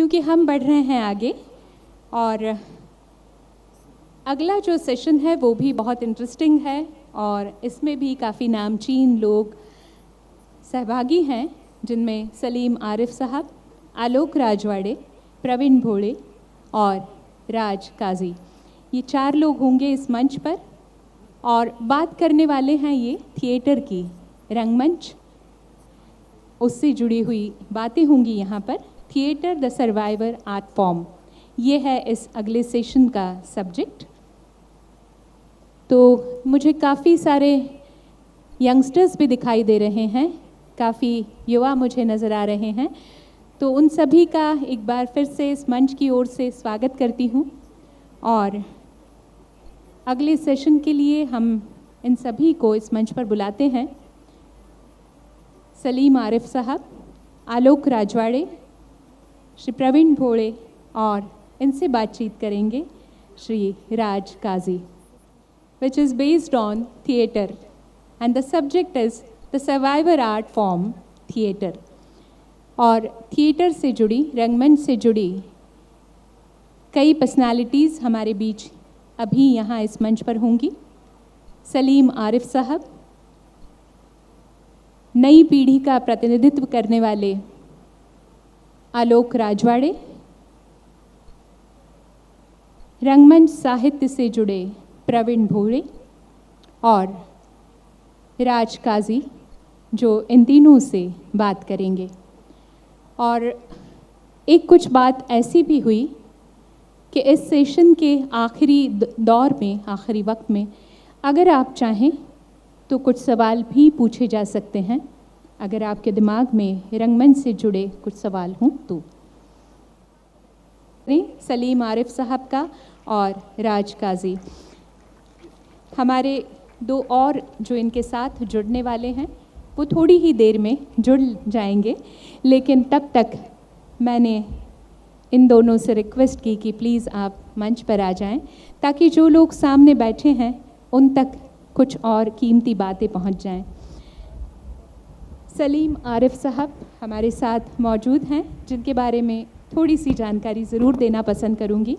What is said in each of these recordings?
क्योंकि हम बढ़ रहे हैं आगे और अगला जो सेशन है वो भी बहुत इंटरेस्टिंग है और इसमें भी काफ़ी नामचीन लोग सहभागी हैं, जिनमें सलीम आरिफ साहब, आलोक राजवाड़े, प्रवीण भोले और राज काजी। ये 4 लोग होंगे इस मंच पर और बात करने वाले हैं ये थिएटर की, रंगमंच, उससे जुड़ी हुई बातें होंगी यहाँ पर। Theatre the survivor art form, ये है इस अगले सेशन का सब्जेक्ट। तो मुझे काफ़ी सारे यंगस्टर्स भी दिखाई दे रहे हैं, काफ़ी युवा मुझे नज़र आ रहे हैं, तो उन सभी का एक बार फिर से इस मंच की ओर से स्वागत करती हूँ। और अगले सेशन के लिए हम इन सभी को इस मंच पर बुलाते हैं। सलीम आरिफ साहब, आलोक राजवाड़े, श्री प्रवीण भोले और इनसे बातचीत करेंगे श्री राज काजी, which is based on theatre and the subject is the survivor art form theatre। और थिएटर से जुड़ी, रंगमंच से जुड़ी कई पर्सनालिटीज़ हमारे बीच अभी यहाँ इस मंच पर होंगी। सलीम आरिफ साहब नई पीढ़ी का प्रतिनिधित्व करने वाले, आलोक राजवाड़े रंगमंच साहित्य से जुड़े प्रवीण भोले और राज काजी, जो इन तीनों से बात करेंगे। और एक कुछ बात ऐसी भी हुई कि इस सेशन के आखिरी दौर में, आखिरी वक्त में, अगर आप चाहें तो कुछ सवाल भी पूछे जा सकते हैं, अगर आपके दिमाग में रंगमंच से जुड़े कुछ सवाल हों तो। सलीम आरिफ साहब का और राज काजी, हमारे 2 और जो इनके साथ जुड़ने वाले हैं वो थोड़ी ही देर में जुड़ जाएंगे, लेकिन तब तक मैंने इन दोनों से रिक्वेस्ट की कि प्लीज़ आप मंच पर आ जाएं, ताकि जो लोग सामने बैठे हैं उन तक कुछ और कीमती बातें पहुंच जाएं। सलीम आरिफ साहब हमारे साथ मौजूद हैं, जिनके बारे में थोड़ी सी जानकारी ज़रूर देना पसंद करूंगी।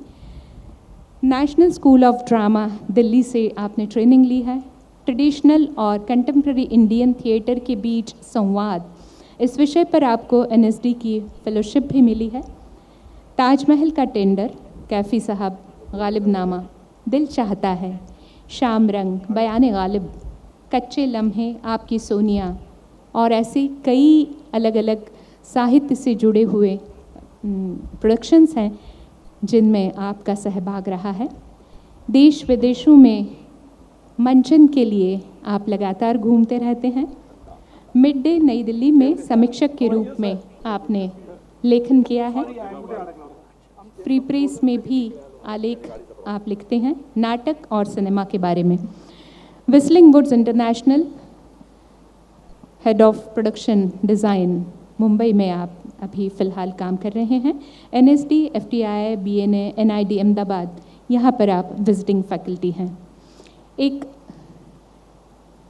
National school of drama Delhi से आपने ट्रेनिंग ली है। ट्रेडिशनल और कंटेम्प्रेरी इंडियन थिएटर के बीच संवाद, इस विषय पर आपको NSD की फेलोशिप भी मिली है। ताजमहल का टेंडर, कैफ़ी साहब, गालिबनामा, दिल चाहता है, शाम रंग, बयान गालिब, कच्चे लम्हे, आपकी सोनिया और ऐसे कई अलग अलग साहित्य से जुड़े हुए प्रोडक्शंस हैं जिनमें आपका सहभाग रहा है। देश विदेशों में मंचन के लिए आप लगातार घूमते रहते हैं। मिड डे नई दिल्ली में समीक्षक के रूप में आपने लेखन किया है। फ्री प्रेस में भी आलेख आप लिखते हैं, नाटक और सिनेमा के बारे में। Whistling Woods International head of production design, Mumbai में आप अभी फ़िलहाल काम कर रहे हैं। NSD, FTI, BNA, NID Ahmedabad, यहाँ पर आप विजिटिंग फैकल्टी हैं। एक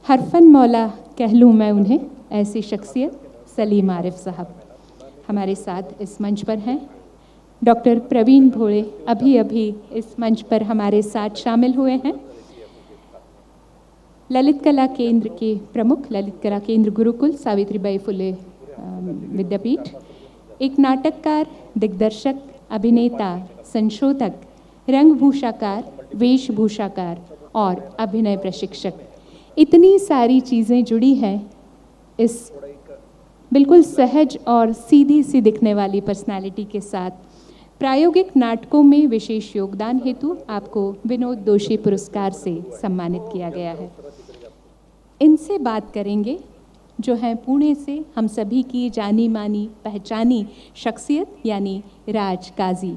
हरफन मौला कह लूँ मैं उन्हें, ऐसी शख्सियत सलीम आरिफ साहब हमारे साथ इस मंच पर हैं। डॉक्टर प्रवीण भोले अभी अभी इस मंच पर हमारे साथ शामिल हुए हैं। ललित कला केंद्र के प्रमुख, ललित कला केंद्र गुरुकुल, सावित्रीबाई फुले विद्यापीठ, एक नाटककार, दिग्दर्शक, अभिनेता, संशोधक, रंगभूषाकार, वेशभूषाकार और अभिनय प्रशिक्षक। इतनी सारी चीज़ें जुड़ी हैं इस बिल्कुल सहज और सीधी सी दिखने वाली पर्सनालिटी के साथ। प्रायोगिक नाटकों में विशेष योगदान हेतु आपको विनोद दोषी पुरस्कार से सम्मानित किया गया है। इनसे बात करेंगे जो हैं पुणे से हम सभी की जानी मानी पहचानी शख्सियत, यानी राज काजी।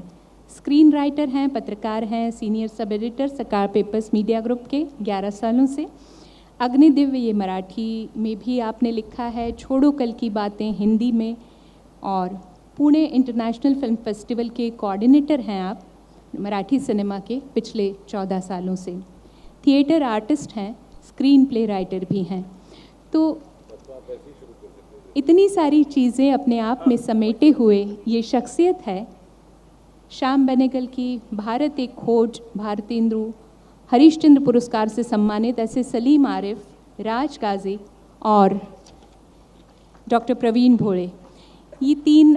स्क्रीन राइटर हैं, पत्रकार हैं, सीनियर सब एडिटर सकार पेपर्स मीडिया ग्रुप के 11 सालों से। अग्निदिव्य ये मराठी में भी आपने लिखा है, छोड़ो कल की बातें हिंदी में, और पुणे इंटरनेशनल फिल्म फेस्टिवल के कोऑर्डिनेटर हैं आप मराठी सिनेमा के पिछले 14 सालों से। थिएटर आर्टिस्ट हैं, स्क्रीन प्ले राइटर भी हैं। तो इतनी सारी चीज़ें अपने आप में समेटे हुए ये शख्सियत है श्याम बेनेगल की भारत एक खोज, भारतेंदु, हरीशचंद्र पुरस्कार से सम्मानित ऐसे सलीम आरिफ, राज काजी और डॉक्टर प्रवीण भोळे, ये तीन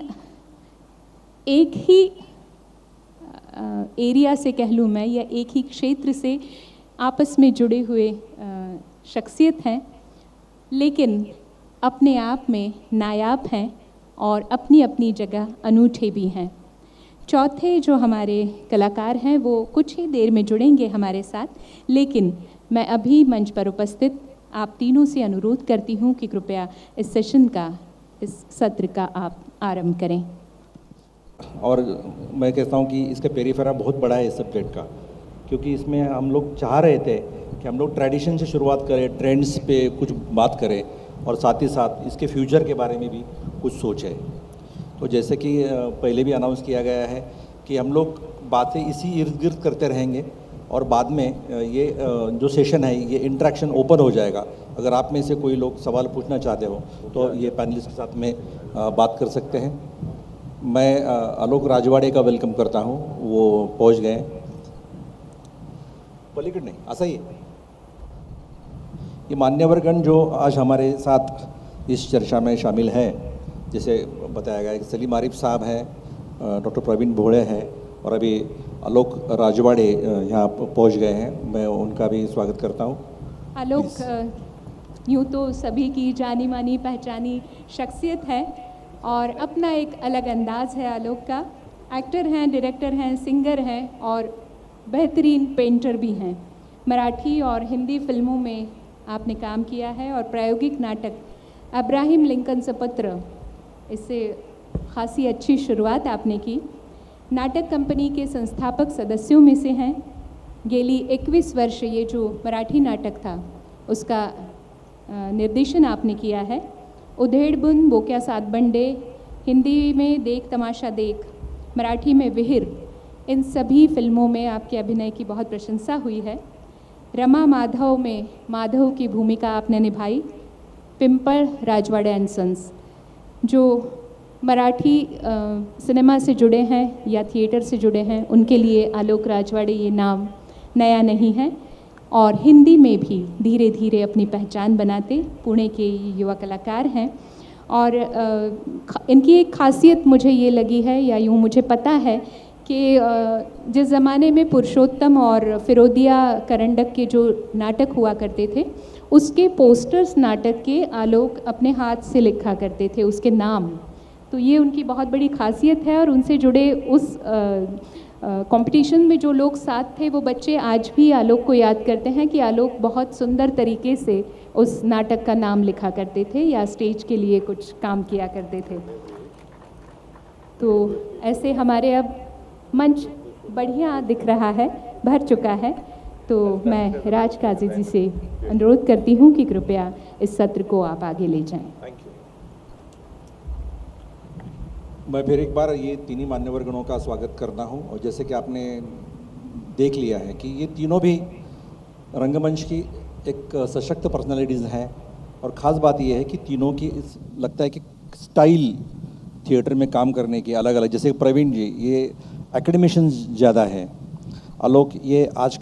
एक ही एरिया से कह लूँ मैं, या एक ही क्षेत्र से आपस में जुड़े हुए शख्सियत हैं, लेकिन अपने आप में नायाब हैं और अपनी अपनी जगह अनूठे भी हैं। चौथे जो हमारे कलाकार हैं वो कुछ ही देर में जुड़ेंगे हमारे साथ, लेकिन मैं अभी मंच पर उपस्थित आप तीनों से अनुरोध करती हूँ कि कृपया इस सेशन का, इस सत्र का आप आरंभ करें। और मैं कहता हूँ कि इसका पेरिफेरा बहुत बड़ा है इस सब्जेक्ट का, क्योंकि इसमें हम लोग चाह रहे थे कि हम लोग ट्रेडिशन से शुरुआत करें, ट्रेंड्स पे कुछ बात करें और साथ ही साथ इसके फ्यूचर के बारे में भी कुछ सोचें। तो जैसे कि पहले भी अनाउंस किया गया है कि हम लोग बातें इसी इर्द गिर्द करते रहेंगे और बाद में ये जो सेशन है ये इंटरेक्शन ओपन हो जाएगा। अगर आप में से कोई लोग सवाल पूछना चाहते हो तो ये पैनलिस्ट के साथ में बात कर सकते हैं। मैं आलोक राजवाड़े का वेलकम करता हूँ, वो पहुँच गए। पलीकड़ नहीं, ऐसा ही है। ये मान्यवरगण जो आज हमारे साथ इस चर्चा में शामिल हैं, जैसे बताया गया कि सलीम आरिफ साहब हैं, डॉक्टर प्रवीण भोळे हैं और अभी आलोक राजवाड़े यहाँ पहुँच गए हैं। मैं उनका भी स्वागत करता हूँ। आलोक यूँ तो सभी की जानी मानी पहचानी शख्सियत है और अपना एक अलग अंदाज़ है आलोक का। एक्टर हैं, डायरेक्टर हैं, सिंगर हैं और बेहतरीन पेंटर भी हैं। मराठी और हिंदी फिल्मों में आपने काम किया है और प्रायोगिक नाटक अब्राहिम लिंकन सपत्र, इससे खासी अच्छी शुरुआत आपने की। नाटक कंपनी के संस्थापक सदस्यों में से हैं। गेली 21 वर्ष ये जो मराठी नाटक था उसका निर्देशन आपने किया है। उधेड़बुन, बोक्या सात बंडे, हिंदी में देख तमाशा देख, मराठी में विहिर, इन सभी फिल्मों में आपके अभिनय की बहुत प्रशंसा हुई है। रमा माधव में माधव की भूमिका आपने निभाई। पिंपल राजवाड़े एंड सन्स, जो मराठी सिनेमा से जुड़े हैं या थिएटर से जुड़े हैं, उनके लिए आलोक राजवाड़े ये नाम नया नहीं है और हिंदी में भी धीरे धीरे अपनी पहचान बनाते पुणे के युवा कलाकार हैं। और इनकी एक खासियत मुझे ये लगी है, या यूँ मुझे पता है कि जिस ज़माने में पुरुषोत्तम और फिरोदिया करंडक के जो नाटक हुआ करते थे, उसके पोस्टर्स नाटक के आलोक अपने हाथ से लिखा करते थे उसके नाम। तो ये उनकी बहुत बड़ी खासियत है और उनसे जुड़े उस कंपटीशन में जो लोग साथ थे वो बच्चे आज भी आलोक को याद करते हैं कि आलोक बहुत सुंदर तरीके से उस नाटक का नाम लिखा करते थे या स्टेज के लिए कुछ काम किया करते थे। तो ऐसे हमारे अब मंच बढ़िया दिख रहा है, भर चुका है। तो मैं राज काजी जी से अनुरोध करती हूँ कि कृपया इस सत्र को आप आगे ले जाएं। Thank you. मैं फिर एक बार ये तीनों मान्यवरगणों का स्वागत करता हूँ। और जैसे कि आपने देख लिया है कि ये तीनों भी रंगमंच की एक सशक्त पर्सनालिटीज़ हैं और ख़ास बात ये है कि तीनों की लगता है कि स्टाइल थिएटर में काम करने की अलग अलग। जैसे प्रवीण जी ये एकेडमिशियंस ज़्यादा है, आलोक ये आज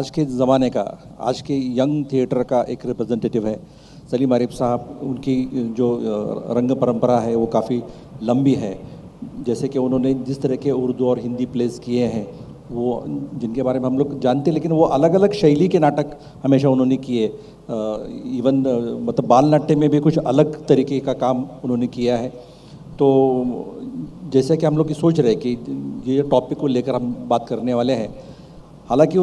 के ज़माने का, आज के यंग थिएटर का एक रिप्रेजेंटेटिव है। सलीम आरिफ साहब, उनकी जो रंग परंपरा है वो काफ़ी लंबी है। जैसे कि उन्होंने जिस तरह के उर्दू और हिंदी प्लेस किए हैं वो जिनके बारे में हम लोग जानते, लेकिन वो अलग अलग शैली के नाटक हमेशा उन्होंने किए। इवन मतलब बाल नाट्य में भी कुछ अलग तरीके का काम उन्होंने किया है। तो जैसे कि हम लोग सोच रहे हैं कि ये टॉपिक को लेकर हम बात करने वाले हैं, हालांकि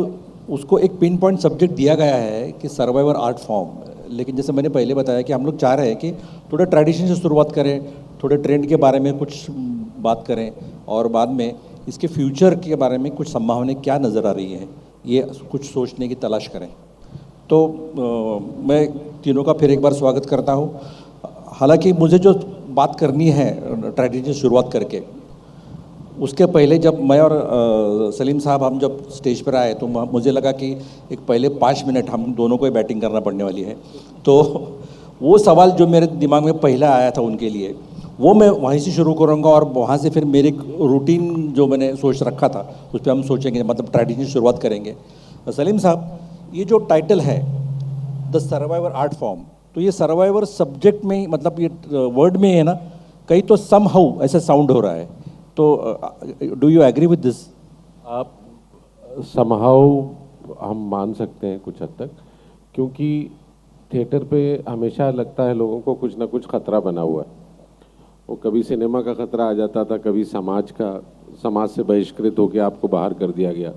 उसको एक पिन पॉइंट सब्जेक्ट दिया गया है कि सर्वाइवर आर्ट फॉर्म, लेकिन जैसे मैंने पहले बताया कि हम लोग चाह रहे हैं कि थोड़ा ट्रेडिशन से शुरुआत करें, थोड़े ट्रेंड के बारे में कुछ बात करें और बाद में इसके फ्यूचर के बारे में कुछ संभावनाएं क्या नज़र आ रही हैं ये कुछ सोचने की तलाश करें। तो मैं तीनों का फिर एक बार स्वागत करता हूँ। हालांकि मुझे जो बात करनी है ट्रेडिशन से शुरुआत करके, उसके पहले जब मैं और सलीम साहब हम जब स्टेज पर आए तो मुझे लगा कि एक पहले 5 मिनट हम दोनों को बैटिंग करना पड़ने वाली है। तो वो सवाल जो मेरे दिमाग में पहला आया था उनके लिए वो मैं वहीं से शुरू करूँगा और वहाँ से फिर मेरे रूटीन जो मैंने सोच रखा था उस पर हम सोचेंगे, मतलब ट्रेडिशनल शुरुआत करेंगे। सलीम साहब, ये जो टाइटल है द सर्वाइवर आर्ट फॉर्म, तो ये सर्वाइवर सब्जेक्ट में, मतलब ये वर्ड में है ना, कहीं तो सम हाउ ऐसा साउंड हो रहा है, तो do you agree with this? आप समहाउ हम मान सकते हैं कुछ हद तक, क्योंकि थिएटर पे हमेशा लगता है लोगों को कुछ ना कुछ खतरा बना हुआ है। वो कभी सिनेमा का खतरा आ जाता था, कभी समाज से बहिष्कृत होकर आपको बाहर कर दिया गया,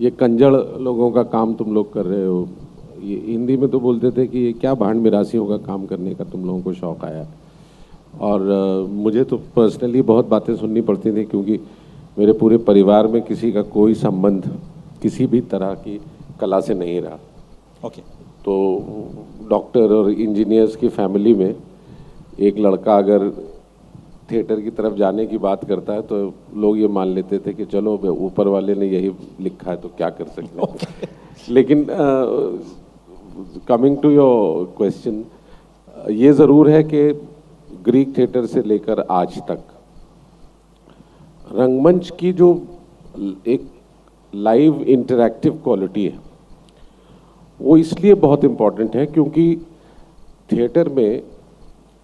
ये कंजड़ लोगों का काम तुम लोग कर रहे हो। ये हिंदी में तो बोलते थे कि ये क्या भांड मिरासियों का काम करने का तुम लोगों को शौक़ आया। और मुझे तो पर्सनली बहुत बातें सुननी पड़ती थी, क्योंकि मेरे पूरे परिवार में किसी का कोई संबंध किसी भी तरह की कला से नहीं रहा। ओके। तो डॉक्टर और इंजीनियर्स की फैमिली में एक लड़का अगर थिएटर की तरफ जाने की बात करता है तो लोग ये मान लेते थे कि चलो ऊपर वाले ने यही लिखा है तो क्या कर सकते हैं। लेकिन कमिंग टू योर क्वेश्चन, ये ज़रूर है कि ग्रीक थिएटर से लेकर आज तक रंगमंच की जो एक लाइव इंटरैक्टिव क्वालिटी है वो इसलिए बहुत इम्पॉर्टेंट है क्योंकि थिएटर में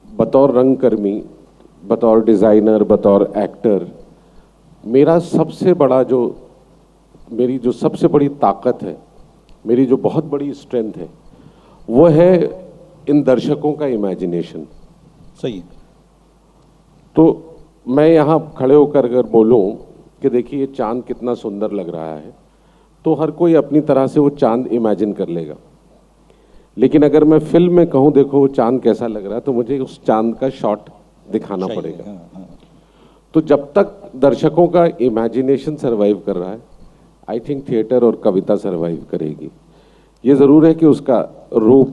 बतौर रंगकर्मी, बतौर डिज़ाइनर, बतौर एक्टर, मेरी जो सबसे बड़ी ताकत है, मेरी जो बहुत बड़ी स्ट्रेंथ है, वो है इन दर्शकों का इमेजिनेशन। सही है। तो मैं यहाँ खड़े होकर अगर बोलूँ कि देखिए ये चांद कितना सुंदर लग रहा है, तो हर कोई अपनी तरह से वो चांद इमेजिन कर लेगा। लेकिन अगर मैं फिल्म में कहूँ देखो वो चांद कैसा लग रहा है, तो मुझे उस चांद का शॉट दिखाना पड़ेगा। तो जब तक दर्शकों का इमेजिनेशन सरवाइव कर रहा है, आई थिंक थिएटर और कविता सरवाइव करेगी। ये ज़रूर है कि उसका रूप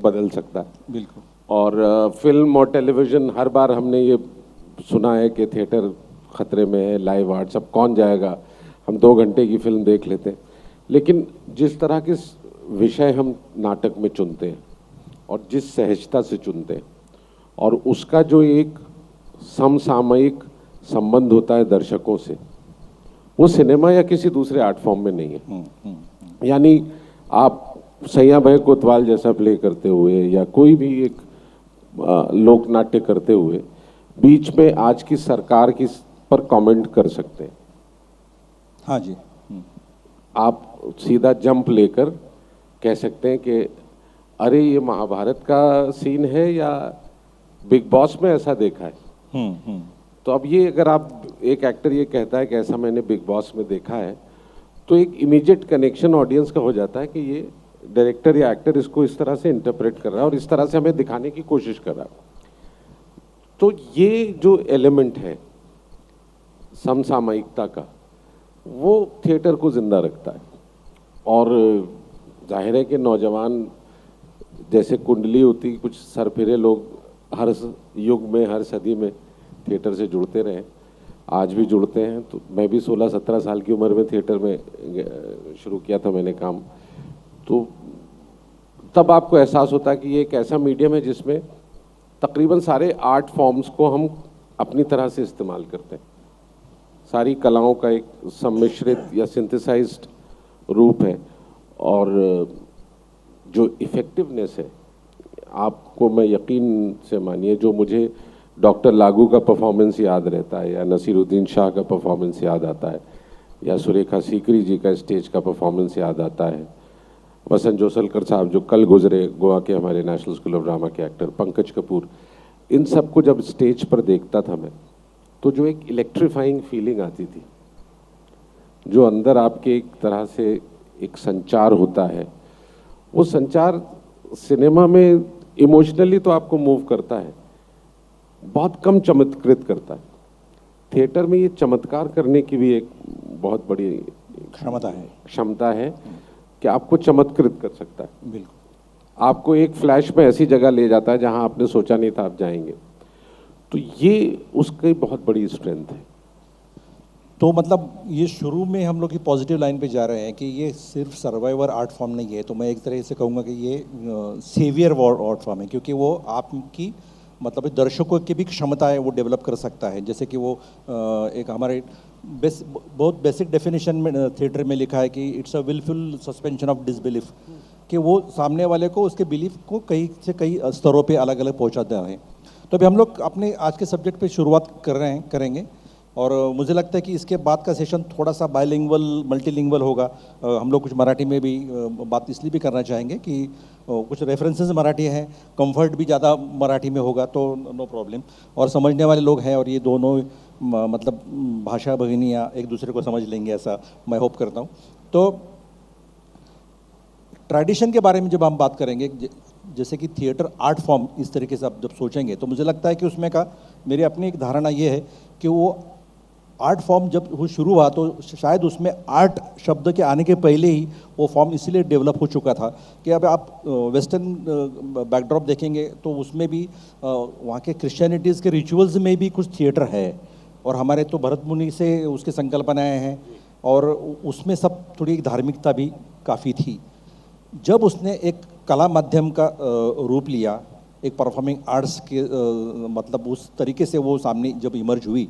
बदल सकता है। बिल्कुल। और फिल्म और टेलीविज़न, हर बार हमने ये सुना है कि थिएटर खतरे में है, लाइव आर्ट्स, अब कौन जाएगा, हम 2 घंटे की फिल्म देख लेते हैं। लेकिन जिस तरह के विषय हम नाटक में चुनते हैं और जिस सहजता से चुनते हैं और उसका जो एक समसामयिक संबंध होता है दर्शकों से, वो सिनेमा या किसी दूसरे आर्ट फॉर्म में नहीं है। यानी आप सैया भाई कोतवाल जैसा प्ले करते हुए या कोई भी एक लोक नाट्य करते हुए बीच में आज की सरकार की पर कमेंट कर सकते हैं। हाँ जी। आप सीधा जंप लेकर कह सकते हैं कि अरे ये महाभारत का सीन है या बिग बॉस में ऐसा देखा है। तो अब ये अगर आप एक एक्टर ये कहता है कि ऐसा मैंने बिग बॉस में देखा है, तो एक इमीडिएट कनेक्शन ऑडियंस का हो जाता है कि ये डायरेक्टर या एक्टर इसको इस तरह से इंटरप्रेट कर रहा है और इस तरह से हमें दिखाने की कोशिश कर रहा है। तो ये जो एलिमेंट है समसामयिकता का, वो थिएटर को जिंदा रखता है। और जाहिर है कि नौजवान जैसे कुंडली होती, कुछ सरफिरे लोग हर युग में, हर सदी में थिएटर से जुड़ते रहे, आज भी जुड़ते हैं। तो मैं भी 16-17 साल की उम्र में थिएटर में शुरू किया था मैंने काम। तो तब आपको एहसास होता है कि ये एक ऐसा मीडियम है जिसमें तकरीबन सारे आर्ट फॉर्म्स को हम अपनी तरह से इस्तेमाल करते हैं। सारी कलाओं का एक सम्मिश्रित या सिंथेसाइज्ड रूप है। और जो इफ़ेक्टिवनेस है, आपको मैं यकीन से मानिए, जो मुझे डॉक्टर लागू का परफॉर्मेंस याद रहता है या नसीरुद्दीन शाह का परफॉर्मेंस याद आता है या सुरेखा सीकरी जी का स्टेज का परफॉर्मेंस याद आता है, वसंत जोसलकर साहब जो कल गुजरे, गोवा के हमारे नेशनल स्कूल ऑफ ड्रामा के एक्टर, पंकज कपूर, इन सबको जब स्टेज पर देखता था मैं, तो जो एक इलेक्ट्रीफाइंग फीलिंग आती थी, जो अंदर आपके एक तरह से एक संचार होता है, वो संचार सिनेमा में इमोशनली तो आपको मूव करता है, बहुत कम चमत्कृत करता है। थिएटर में ये चमत्कार करने की भी एक बहुत बड़ी क्षमता है कि आपको चमत्कृत कर सकता है। बिल्कुल। आपको एक फ्लैश में ऐसी जगह ले जाता है जहां आपने सोचा नहीं था आप जाएंगे। तो ये उसकी बहुत बड़ी स्ट्रेंथ है। तो मतलब ये शुरू में हम लोग की पॉजिटिव लाइन पे जा रहे हैं कि ये सिर्फ सर्वाइवर आर्ट फॉर्म नहीं है, तो मैं एक तरह से कहूँगा कि ये सेवियर आर्ट फॉर्म है, क्योंकि वो आपकी मतलब दर्शकों की भी क्षमता है वो डेवलप कर सकता है। जैसे कि वो एक हमारे बहुत बेसिक डेफिनेशन में थिएटर में लिखा है कि it's a wilful suspension of disbelief, कि वो सामने वाले को उसके बिलीफ को कई से कई स्तरों पे अलग अलग पहुंचाते हैं। तो अभी हम लोग अपने आज के सब्जेक्ट पे शुरुआत करेंगे और मुझे लगता है कि इसके बाद का सेशन थोड़ा सा बायलिंगुअल मल्टीलिंगुअल होगा। हम लोग कुछ मराठी में भी बात इसलिए भी करना चाहेंगे कि कुछ रेफरेंसेस मराठी हैं, कंफर्ट भी ज़्यादा मराठी में होगा तो नो प्रॉब्लम, और समझने वाले लोग हैं और ये दोनों मतलब भाषा भगिनियाँ एक दूसरे को समझ लेंगे, ऐसा मैं होप करता हूँ। तो ट्रेडिशन के बारे में जब हम बात करेंगे, जैसे कि थिएटर आर्ट फॉर्म इस तरीके से आप जब सोचेंगे तो मुझे लगता है कि उसमें का मेरी अपनी एक धारणा ये है कि वो आर्ट फॉर्म जब वो शुरू हुआ तो शायद उसमें आर्ट शब्द के आने के पहले ही वो फॉर्म इसीलिए डेवलप हो चुका था कि अब आप वेस्टर्न बैकड्रॉप देखेंगे तो उसमें भी वहाँ के क्रिश्चियनिटीज़ के रिचुअल्स में भी कुछ थिएटर है, और हमारे तो भरत मुनि से उसकी संकल्पनाएँ हैं और उसमें सब थोड़ी एक धार्मिकता भी काफ़ी थी। जब उसने एक कला माध्यम का रूप लिया, एक परफॉर्मिंग आर्ट्स के मतलब उस तरीके से वो सामने जब इमर्ज हुई,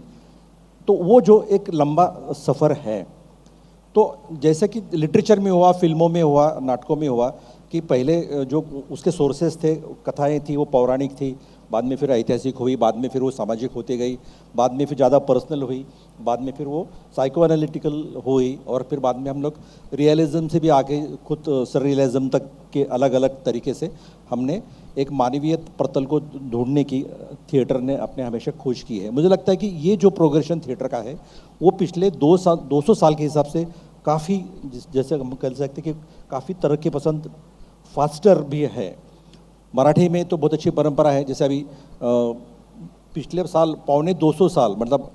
तो वो जो एक लंबा सफ़र है, तो जैसे कि लिटरेचर में हुआ, फिल्मों में हुआ, नाटकों में हुआ कि पहले जो उसके सोर्सेज थे, कथाएं थी, वो पौराणिक थी, बाद में फिर ऐतिहासिक हुई, बाद में फिर वो सामाजिक होती गई, बाद में फिर ज़्यादा पर्सनल हुई, बाद में फिर वो साइको एनालिटिकल हुई, और फिर बाद में हम लोग रियलिज्म से भी आगे खुद सररियलिज्म तक के अलग अलग तरीके से हमने एक मानवीय प्रतल को ढूंढने की थिएटर ने अपने हमेशा खोज की है। मुझे लगता है कि ये जो प्रोग्रेशन थिएटर का है वो पिछले 200 साल के हिसाब से काफ़ी, जैसे हम कह सकते हैं कि काफ़ी तरक्की पसंद फास्टर भी है। मराठी में तो बहुत अच्छी परंपरा है, जैसे अभी पिछले साल 250 साल मतलब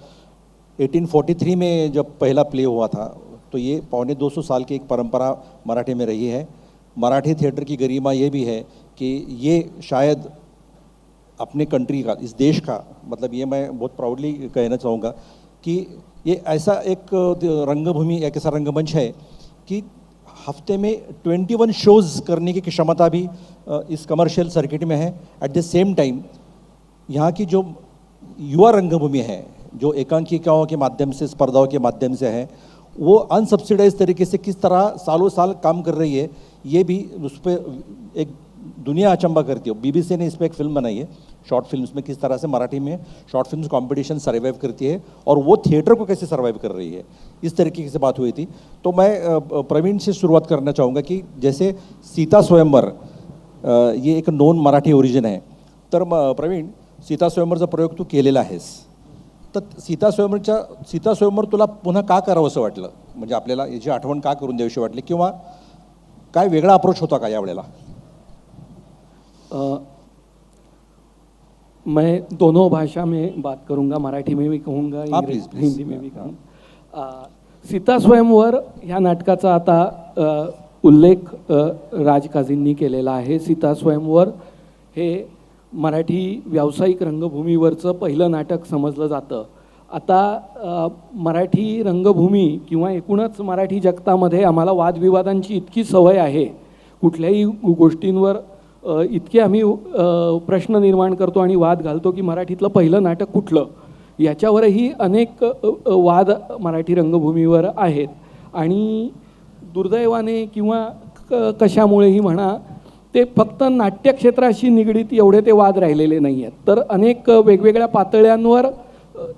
1843 में जब पहला प्ले हुआ था, तो ये 250 साल की एक परंपरा मराठी में रही है। मराठी थिएटर की गरिमा ये भी है कि ये शायद अपने कंट्री का, इस देश का, मतलब ये मैं बहुत प्राउडली कहना चाहूँगा कि ये ऐसा एक रंगभूमि, एक ऐसा रंगमंच है कि हफ्ते में 21 शोज़ करने की क्षमता भी इस कमर्शियल सर्किट में है। एट द सेम टाइम यहाँ की जो युवा रंगभूमि है, जो एकांकिकाओं के माध्यम से, स्पर्धाओं के माध्यम से है, वो अनसब्सिडाइज तरीके से किस तरह सालों साल काम कर रही है, ये भी उस पर एक दुनिया अचंबा करती है। बीबीसी ने इस पर एक फिल्म बनाई है, शॉर्ट फिल्म्स में किस तरह से मराठी में शॉर्ट फिल्म्स कंपटीशन सर्वाइव करती है और वो थिएटर को कैसे सर्वाइव कर रही है, इस तरीके से बात हुई थी। तो मैं प्रवीण से शुरुआत करना चाहूँगा कि जैसे सीता स्वयंवर ये एक नॉन मराठी ओरिजिन आहे, तर प्रवीण, सीता स्वयंवरचा प्रयोग तू केलेला आहेस, तर सीता स्वयंवर तुला पुन्हा का करावं असं वाटलं, म्हणजे आपल्याला याची आठवण का करून द्यावीशी वाटली, किंवा काय वेगळा अप्रोच होता का यावेळेला? मैं दोनों भाषा में बात करूंगा, मराठी में भी कहूँगा, प्लीज हिंदी में भी कहूँगा। सीता स्वयंवर ह्या नाटकाचा आता उल्लेख राजकाजींनी केलेला आहे। सीता स्वयंवर हे मराठी व्यावसायिक रंगभूमीवरचं पहिलं नाटक समजलं जातं। आता मराठी रंगभूमी किंवा एकूणच मराठी जगतामध्ये आम्हाला वादविवादांची इतकी सवय आहे, कुठल्याही गोष्टींवर इतके आम्ही प्रश्न निर्माण करतो आणि वाद घालतो की मराठीतलं पहिलं नाटक कुठलं, याच्यावरही अनेक वाद मराठी रंगभूमीवर आहेत। आणि दुर्दैवाने किंवा कशामुळेही म्हणा, ते फक्त नाट्यक्षेत्राशी निगडीत एवढे ते वाद राहिलेले नाही आहेत, तर अनेक वेगवेगळ्या पातळ्यांवर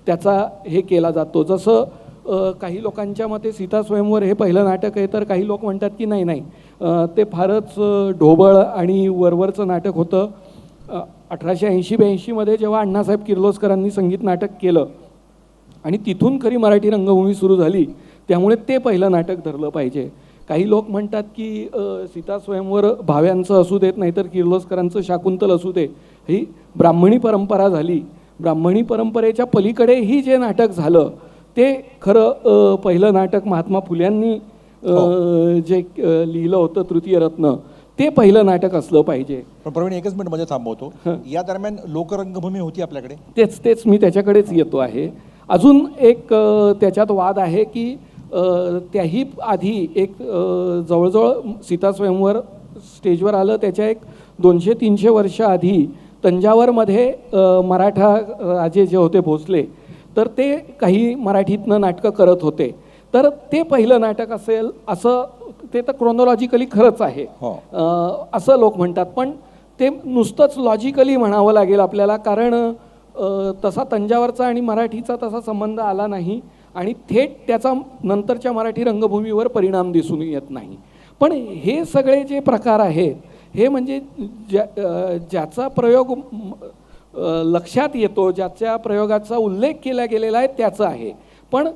त्याचा हे केला जातो। जसं काही लोकांच्या मते सीता स्वयंवर हे पहिलं नाटक आहे, तर काही लोक म्हणतात की नाही नाही, ते फारच ढोबळ आणि वरवरचं नाटक होतं। 1880-82 मध्ये जेव्हा अण्णासाहेब किर्लोस्करांनी संगीत नाटक केलं आणि तिथून खरी मराठी रंगभूमी सुरू झाली, त्यामुळे ते पहिलं नाटक धरलं पाहिजे। काही लोक म्हणतात की सीता स्वयंवर भाव्यांचं असू देत, नाहीतर किर्लोस्करांचं शाकुंतल असू दे, ही ब्राह्मणी परंपरा झाली। ब्राह्मणी परंपरेच्या पलीकडे ही जे नाटक झालं ते खरं पहिलं नाटक महात्मा फुल्यांनी जे लिहिलं होतं तृतीय रत्न, ते पहिलं नाटक असलं पाहिजे। पण प्रवीण, एकच मिनिट मध्ये थांबवतो, या दरम्यान लोकरंगभूमी होती आपल्याकडे, तेच मी त्याच्याकडेच येतो आहे। अजून एक त्याच्यात वाद आहे की त्याही आधी एक जवळजवळ सीता स्वयंवर स्टेजवर आलं त्याच्या एक 200-300 वर्ष आधी तंजावरमध्ये मराठा राजे जे होते भोसले, तर ते काही मराठीतनं नाटकं करत होते. तर ते पहिलं नाटक असेल असं ते तर क्रोनॉलॉजिकली खरंच आहे असं लोक म्हणतात, पण ते नुसतंच लॉजिकली म्हणावं लागेल आपल्याला, कारण तसा तंजावरचा आणि मराठीचा तसा संबंध आला नाही आणि थेट त्याचा नंतरच्या मराठी रंगभूमीवर परिणाम दिसून येत नाही. पण हे सगळे जे प्रकार आहेत हे म्हणजे ज्याचा प्रयोग लक्षात येतो, ज्याच्या प्रयोगाचा उल्लेख केला गेलेला आहे त्याचं आहे. पण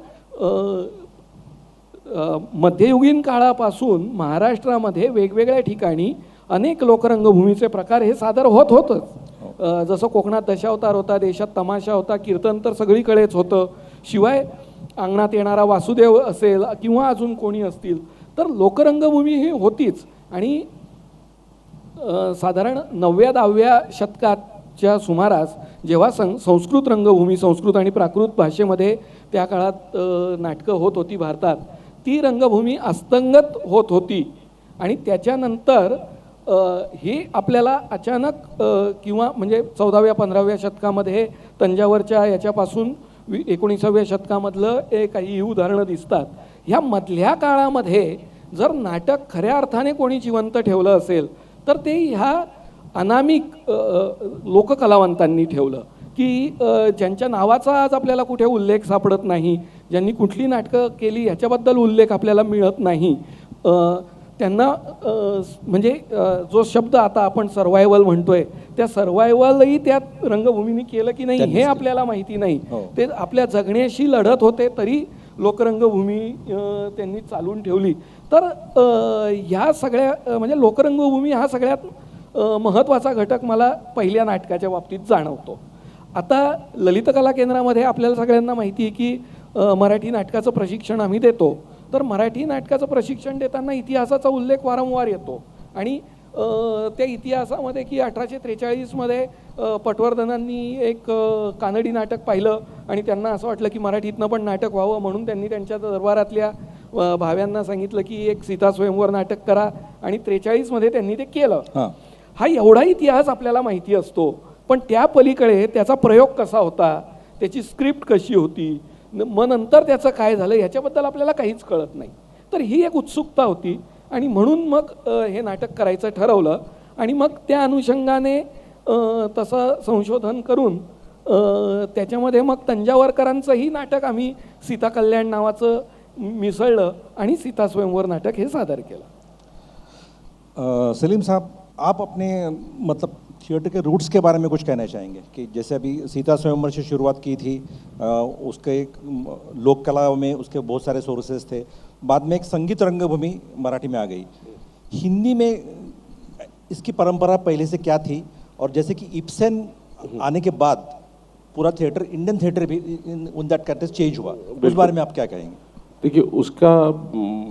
मध्ययुगीन काळापासून महाराष्ट्रामध्ये वेगवेगळ्या ठिकाणी अनेक लोकरंगभूमीचे प्रकार हे सादर होतच. जसं कोकणात दशावतार होता, देशात तमाशा होता, कीर्तन तर सगळीकडेच होतं. शिवाय अंगणात येणारा वासुदेव असेल किंवा अजून कोणी असतील तर लोकरंगभूमी ही होतीच. आणि साधारण 9व्या-10व्या शतकाच्या सुमारास जेव्हा संस्कृत रंगभूमी, संस्कृत आणि प्राकृत भाषेमध्ये त्या काळात नाटकं होत होती भारतात, ती रंगभूमी अस्तंगत होत होती. आणि त्याच्यानंतर हे आपल्याला अचानक किंवा म्हणजे 14व्या-15व्या शतकामध्ये तंजावरच्या याच्यापासून 19व्या शतकामधलं काही उदाहरणं दिसतात. ह्या मधल्या काळामध्ये जर नाटक खऱ्या अर्थाने कोणी जिवंत ठेवलं असेल तर ते ह्या अनामिक लोककलावंतांनी ठेवलं, की ज्यांच्या नावाचा आज आपल्याला कुठे उल्लेख सापडत नाही, ज्यांनी कुठली नाटकं केली ह्याच्याबद्दल उल्लेख आपल्याला मिळत नाही. त्यांना म्हणजे जो शब्द आता आपण सर्वायवल म्हणतोय, त्या सर्वायवलही त्या रंगभूमीने केलं की नाही हे आपल्याला माहिती नाही. ते आपल्या जगण्याशी लढत होते तरी लोकरंगभूमी त्यांनी चालून ठेवली. तर ह्या सगळ्या म्हणजे लोकरंगभूमी हा सगळ्यात महत्त्वाचा घटक मला पहिल्या नाटकाच्या बाबतीत जाणवतो. आता ललित कला केंद्रामध्ये आपल्याला सगळ्यांना माहिती आहे की मराठी नाटकाचं प्रशिक्षण आम्ही देतो. तर मराठी नाटकाचं प्रशिक्षण देताना इतिहासाचा उल्लेख वारंवार येतो आणि त्या इतिहासामध्ये की 1843मध्ये पटवर्धनांनी एक कानडी नाटक पाहिलं आणि त्यांना असं वाटलं की मराठीतनं पण नाटक व्हावं, म्हणून त्यांनी त्यांच्या दरबारातल्या भाव्यांना सांगितलं की एक सीता स्वयंवर नाटक करा आणि 43मध्ये त्यांनी ते केलं. हा एवढा इतिहास आपल्याला माहिती असतो, पण त्या पलीकडे त्याचा प्रयोग कसा होता, त्याची स्क्रिप्ट कशी होती, मग नंतर त्याचं काय झालं ह्याच्याबद्दल आपल्याला काहीच कळत नाही. तर ही एक उत्सुकता होती आणि म्हणून मग हे नाटक करायचं ठरवलं आणि मग त्या अनुषंगाने तसं संशोधन करून त्याच्यामध्ये मग तंजावरकरांचंही नाटक आम्ही सीता कल्याण नावाचं मिसळलं आणि सीता स्वयंवर नाटक हे सादर केलं. सलीम साहब, आप अपने मतलब थिएटर के रूट्स के बारे में कुछ कहना चाहेंगे कि जैसे अभी सीता स्वयंवर से शुरुआत की थी, उसके एक लोक कला में उसके बहुत सारे सोर्सेज थे, बाद में एक संगीत रंगभूमि मराठी में आ गई, हिंदी में इसकी परंपरा पहले से क्या थी, और जैसे कि इब्सन आने के बाद पूरा थिएटर, इंडियन थिएटर भी उन दैट कैरेक्टर चेंज हुआ, उस बारे में आप क्या कहेंगे? देखिए, उसका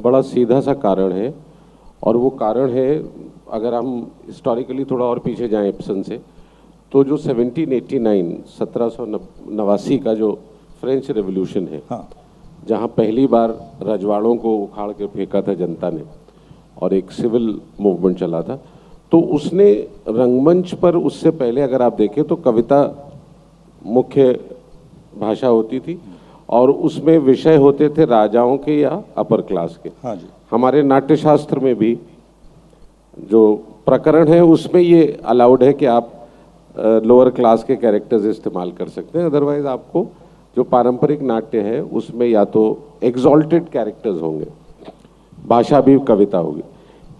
बड़ा सीधा सा कारण है और वो कारण है, अगर हम हिस्टोरिकली थोड़ा और पीछे जाएं इब्सन से, तो जो 1789 का जो फ्रेंच रेवोल्यूशन है, जहां पहली बार रजवाड़ों को उखाड़ के फेंका था जनता ने और एक सिविल मूवमेंट चला था, तो उसने रंगमंच पर, उससे पहले अगर आप देखें तो कविता मुख्य भाषा होती थी और उसमें विषय होते थे राजाओं के या अपर क्लास के. हाँ जी. हमारे नाट्यशास्त्र में भी जो प्रकरण है उसमें ये अलाउड है कि आप लोअर क्लास के कैरेक्टर्स इस्तेमाल कर सकते हैं, अदरवाइज आपको जो पारंपरिक नाट्य है उसमें या तो एग्जॉल्टेड कैरेक्टर्स होंगे, भाषा भी कविता होगी.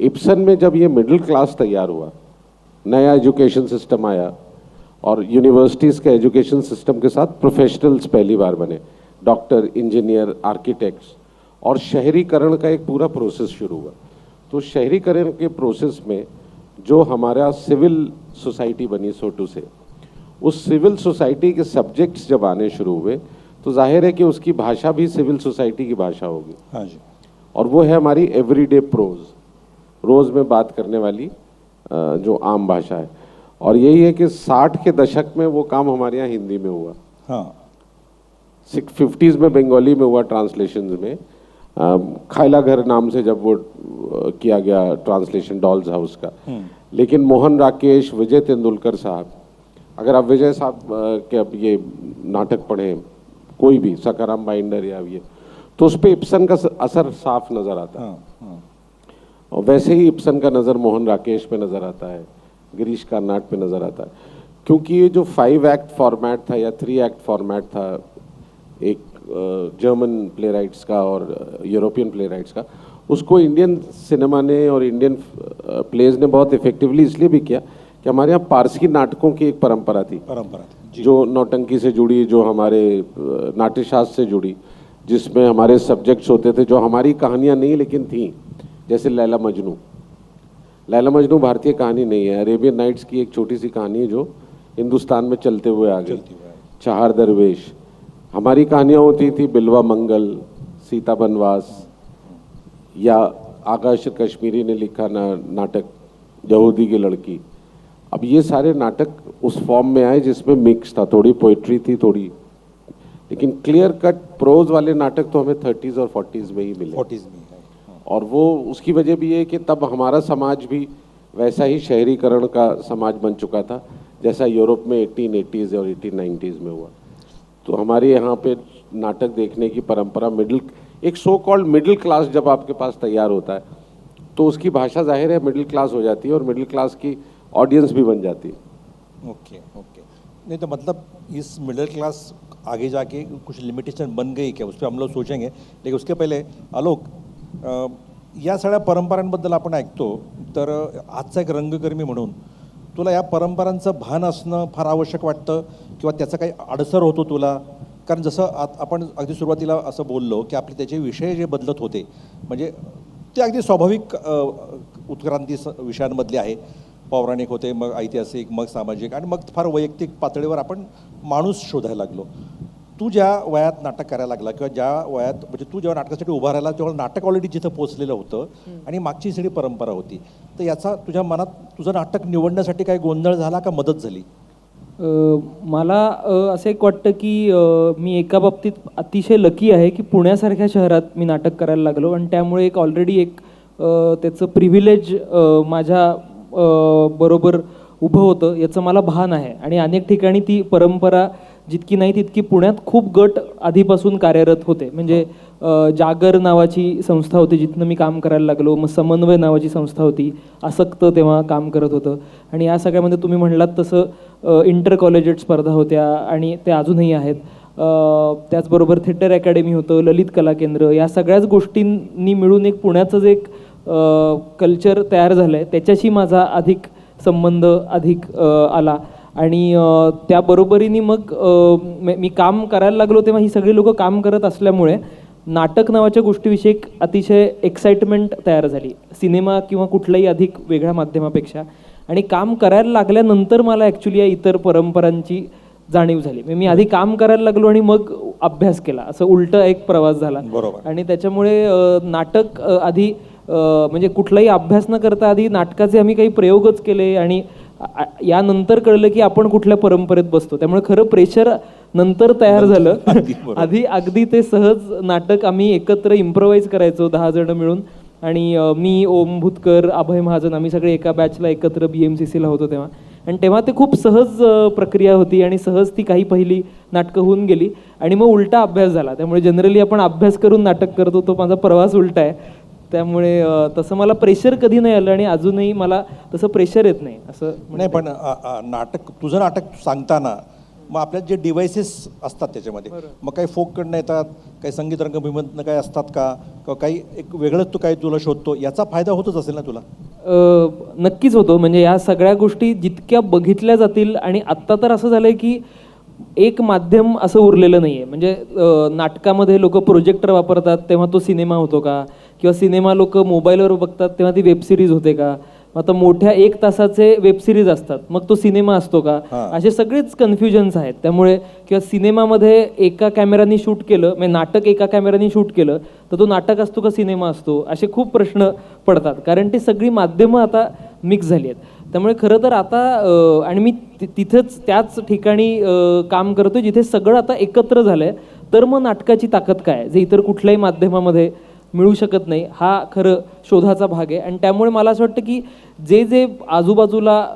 इब्सन में जब ये मिडिल क्लास तैयार हुआ, नया एजुकेशन सिस्टम आया और यूनिवर्सिटीज़ के एजुकेशन सिस्टम के साथ प्रोफेशनल्स पहली बार बने, डॉक्टर, इंजीनियर, आर्किटेक्ट्स, और शहरीकरण का एक पूरा प्रोसेस शुरू हुआ. तो शहरीकरण के प्रोसेस में जो हमारा सिविल सोसाइटी बनी, सो टू से, उस सिविल सोसाइटी के सब्जेक्ट्स जब आने शुरू हुए तो जाहिर है कि उसकी भाषा भी सिविल सोसाइटी की भाषा होगी. हाँ जी. और वो है हमारी एवरीडे प्रोज, रोज़ में बात करने वाली जो आम भाषा है. और यही है कि 60 के दशक में वो काम हमारे यहाँ हिंदी में हुआ. हाँ. 50s में बंगाली में हुआ, ट्रांसलेशन में खायला घर नाम से जब वो किया गया ट्रांसलेशन डॉल्स हाउस का. लेकिन मोहन राकेश, विजय तेंदुलकर साहब अगर आप विजय साहब के अब ये नाटक पढ़ें, कोई भी सकाराम बाइंडर या ये, तो उस पर इब्सन का असर साफ नज़र आता है। हाँ। और वैसे ही इब्सन का नज़र मोहन राकेश पे नज़र आता है, गिरीश कार्नाड पे नज़र आता है, क्योंकि ये जो 5 एक्ट फॉर्मेट था या 3 एक्ट फॉर्मेट था एक जर्मन प्ले राइट्स का और यूरोपियन प्ले राइट्स का, उसको इंडियन सिनेमा ने और इंडियन प्लेज ने बहुत इफेक्टिवली इसलिए भी किया कि हमारे यहाँ पारसी नाटकों की एक परंपरा थी जो नौटंकी से जुड़ी, जो हमारे नाट्यशास्त्र से जुड़ी, जिसमें हमारे सब्जेक्ट्स होते थे जो हमारी कहानियाँ नहीं लेकिन थी, जैसे लैला मजनू। लैला मजनू भारतीय कहानी नहीं है, अरेबियन नाइट्स की एक छोटी सी कहानी है जो हिंदुस्तान में चलते हुए आ गई। चार दरवेश, हमारी कहानियाँ होती थी बिलवा मंगल, सीता बनवास, या आगा अशर कश्मीरी ने लिखा नाटक यहूदी की लड़की। अब ये सारे नाटक उस फॉर्म में आए जिसमें मिक्स था, थोड़ी पोइट्री थी, थोड़ी, लेकिन क्लियर कट प्रोज वाले नाटक तो हमें 30s और 40s में ही मिले। 40s में है। और वो उसकी वजह भी है कि तब हमारा समाज भी वैसा ही शहरीकरण का समाज बन चुका था जैसा यूरोप में 1880s और 1890s में हुआ। तो हमारे यहाँ पे नाटक देखने की परंपरा एक सो कॉल्ड मिडिल क्लास जब आपके पास तैयार होता है तो उसकी भाषा जाहिर है मिडिल क्लास हो जाती है और मिडिल क्लास की ऑडियंस भी बन जाती है। ओके। नहीं तो मतलब इस मिडिल क्लास आगे जाके कुछ लिमिटेशन बन गई क्या, उस पर हम लोग सोचेंगे, लेकिन उसके पहिले आलोक, या सगळ्या परंपरांबद्दल आपण ऐकतो, तर आजचा एक रंगकर्मी म्हणून तुला या परंपरांचं भान असणं फार आवश्यक वाटतं किंवा त्याचा काही अडसर होतो तुला? कारण जसं आपण अगदी सुरुवातीला असं बोललो की आपले त्याचे विषय जे बदलत होते, म्हणजे ते अगदी स्वाभाविक उत्क्रांती विषयांमधले आहे, पौराणिक होते, मग ऐतिहासिक, मग सामाजिक, आणि मग फार वैयक्तिक पातळीवर आपण माणूस शोधायला लागलो. तू ज्या वयात नाटक करायला लागला किंवा ज्या वयात म्हणजे तू जेव्हा नाटकासाठी उभा राहिला तेव्हा नाटक ऑलरेडी जिथं पोचलेलं होतं आणि मागची सगळी परंपरा होती, तर याचा तुझ्या मनात तुझं नाटक निवडण्यासाठी काही गोंधळ झाला का मदत झाली? मला असं एक वाटतं की मी एका बाबतीत अतिशय लकी आहे की पुण्यासारख्या शहरात मी नाटक करायला लागलो आणि त्यामुळे एक ऑलरेडी एक त्याचं प्रिव्हिलेज माझ्या बरोबर उभं होतं याचं मला भान आहे. आणि अनेक ठिकाणी ती परंपरा जितकी नाही तितकी पुण्यात खूप गट आधीपासून कार्यरत होते. म्हणजे जागर नावाची संस्था होती जिथनं मी काम करायला लागलो, मग समन्वय नावाची संस्था होती, आसक्त तेव्हा काम करत होतं. आणि या सगळ्यामध्ये तुम्ही म्हणलात तसं इंटर कॉलेजेट स्पर्धा होत्या आणि त्या अजूनही आहेत. त्याचबरोबर थिएटर अकॅडमी होतं, ललित कला केंद्र, या सगळ्याच गोष्टींनी मिळून एक पुण्याचं जे एक कल्चर तयार झालं आहे त्याच्याशी माझा अधिक संबंध आला. आणि त्याबरोबरीने मग मी काम करायला लागलो तेव्हा ही सगळी लोकं काम करत असल्यामुळे नाटक नावाच्या गोष्टीविषयी एक अतिशय एक्साइटमेंट तयार झाली, सिनेमा किंवा कुठल्याही अधिक वेगळ्या माध्यमापेक्षा. आणि काम करायला लागल्यानंतर मला ॲक्च्युली या इतर परंपरांची जाणीव झाली. मी आधी काम करायला लागलो आणि मग अभ्यास केला, असं उलटा एक प्रवास झाला. आणि त्याच्यामुळे नाटक आधी म्हणजे कुठलाही अभ्यास न करता आधी नाटकाचे आम्ही काही प्रयोगच केले आणि यानंतर कळलं की आपण कुठल्या परंपरेत बसतो. त्यामुळे खरं प्रेशर नंतर तयार झालं. आधी अगदी ते सहज नाटक आम्ही एकत्र इम्प्रोवाइज करायचो 10 जण मिळून. आणि मी, ओम भूतकर, अभय महाजन, आम्ही सगळे एका बॅचला एकत्र BMCCला होतो तेव्हा. आणि तेव्हा ते खूप सहज प्रक्रिया होती आणि सहज ती काही पहिली नाटकं होऊन गेली आणि मग उलटा अभ्यास झाला. त्यामुळे जनरली आपण अभ्यास करून नाटक करतो, तो माझा प्रवास उलटा आहे. त्यामुळे तसं मला प्रेशर कधी नाही आलं आणि अजूनही मला तसं प्रेशर येत नाही असं नाही. पण तुझं नाटक सांगताना मग आपल्यात जे डिव्हायसेस असतात त्याच्यामध्ये मग काही फोककडनं येतात, काही संगीत रंगभूमीतनं काही असतात का काही एक वेगळंच तू काही तुला शोधतो, याचा फायदा होतच असेल ना तुला? नक्कीच होतो. म्हणजे या सगळ्या गोष्टी जितक्या बघितल्या जातील, आणि आत्ता तर असं झालंय की एक माध्यम असं उरलेलं नाही आहे. म्हणजे नाटकामध्ये लोक प्रोजेक्टर वापरतात तेव्हा तो सिनेमा होतो का, किंवा सिनेमा लोक मोबाईलवर बघतात तेव्हा ती वेबसिरीज होते का, आता मोठ्या 1 तासाचे वेबसिरीज असतात मग तो सिनेमा असतो का, असे सगळेच कन्फ्युजन्स आहेत. त्यामुळे किंवा सिनेमामध्ये एका कॅमेराने शूट केलं, म्हणजे नाटक एका कॅमेराने शूट केलं तर तो नाटक असतो का सिनेमा असतो, असे खूप प्रश्न पडतात. कारण ती सगळी माध्यमं आता मिक्स झाली आहेत. त्यामुळे खरं तर आता आणि मी तिथंच त्याच ठिकाणी काम करतो जिथे सगळं आता एकत्र झालं आहे. तर मग नाटकाची ताकद काय, जे इतर कुठल्याही माध्यमामध्ये मिळू शकत नाही हा खरं शोधाचा भाग आहे. आणि त्यामुळे मला असं वाटतं की जे जे आजूबाजूला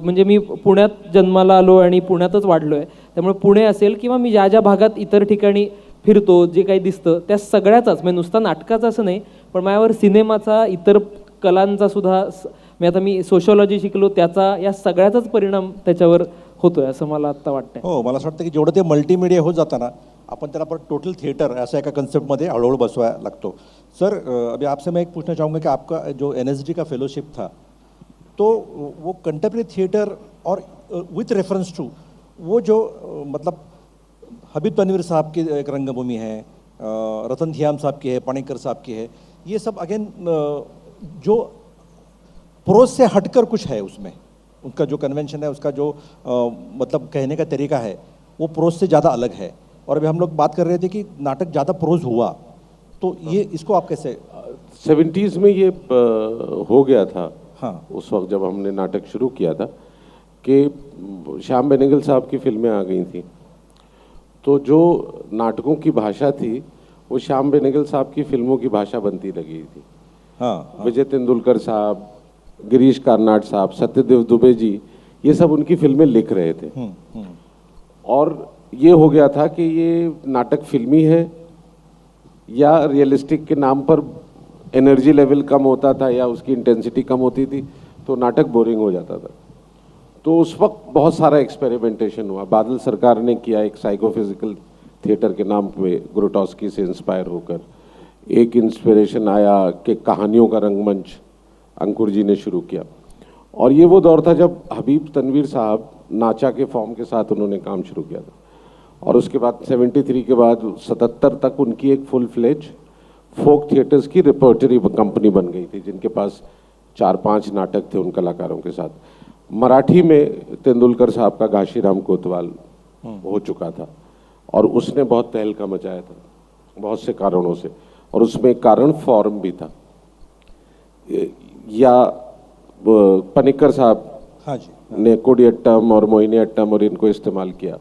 म्हणजे मी पुण्यात जन्माला आलो आणि पुण्यातच वाढलो आहे, त्यामुळे पुणे असेल किंवा मी ज्या ज्या भागात इतर ठिकाणी फिरतो जे काही दिसतं त्या सगळ्याचाच म्हणजे नुसता नाटकाचा असं नाही पण माझ्यावर सिनेमाचा इतर कलांचा सुद्धा आता मी सोशॉलॉजी शिकलो त्याचा या सगळ्याचाच परिणाम त्याच्यावर होतोय असं मला आता वाटतंय. हो, मला असं वाटतं की जेवढं ते मल्टीमीडिया होत जाताना अपन त्याला पर टोटल थिएटर ऐसा एका कंसेप्टमध्ये हळूहळू बसवाया लगतो. सर अभी आपसे मैं एक पूछना चाहूँगा कि आपका जो NSD का फेलोशिप था तो वो कंटेम्प्रेरी थिएटर और विथ रेफरेंस टू वो जो मतलब हबीब तनवीर साहब की एक रंगभूमि है, रतन धियाम साहब की है, पाणिक्कर साहब की है, ये सब अगेन जो प्रोज से हटकर कुछ है उसमें, उनका जो कन्वेंशन है उसका जो मतलब कहने का तरीका है वो प्रोज से ज़्यादा अलग है. और अभी हम लोग बात कर रहे थे कि नाटक ज़्यादा प्रोज हुआ, तो ये इसको आप कैसे 70s में ये हो गया था. हाँ, उस वक्त जब हमने नाटक शुरू किया था कि श्याम बेनेगल साहब की फिल्में आ गई थी, तो जो नाटकों की भाषा थी वो श्याम बेनेगल साहब की फिल्मों की भाषा बनती लगी थी. हाँ, विजय तेंदुलकर साहब, गिरीश कार्नाड साहब, सत्यदेव दुबे जी, ये सब उनकी फिल्में लिख रहे थे. और ये हो गया था कि ये नाटक फिल्मी है या रियलिस्टिक के नाम पर एनर्जी लेवल कम होता था या उसकी इंटेंसिटी कम होती थी तो नाटक बोरिंग हो जाता था. तो उस वक्त बहुत सारा एक्सपेरिमेंटेशन हुआ. बादल सरकार ने किया एक साइकोफिजिकल थिएटर के नाम पे ग्रोटॉस्की से इंस्पायर होकर. एक इंस्पिरेशन आया कि कहानियों का रंगमंच अंकुर जी ने शुरू किया. और ये वो दौर था जब हबीब तनवीर साहब नाचा के फॉर्म के साथ उन्होंने काम शुरू किया था. और उसके बाद 73 के बाद 77 तक उनकी एक फुल फ्लेज फोक थिएटर्स की रिपर्टरी कंपनी बन गई थी जिनके पास 4-5 नाटक थे उन कलाकारों के साथ. मराठी में तेंदुलकर साहब का घाशीराम कोतवाल हो चुका था और उसने बहुत तहलका मचाया था बहुत से कारणों से. और उसमें एक कारण फॉर्म भी था. या पनिक्कर साहब हाँ जी, ने कोडियट्टम और मोहिनीअट्टम और इनको इस्तेमाल किया.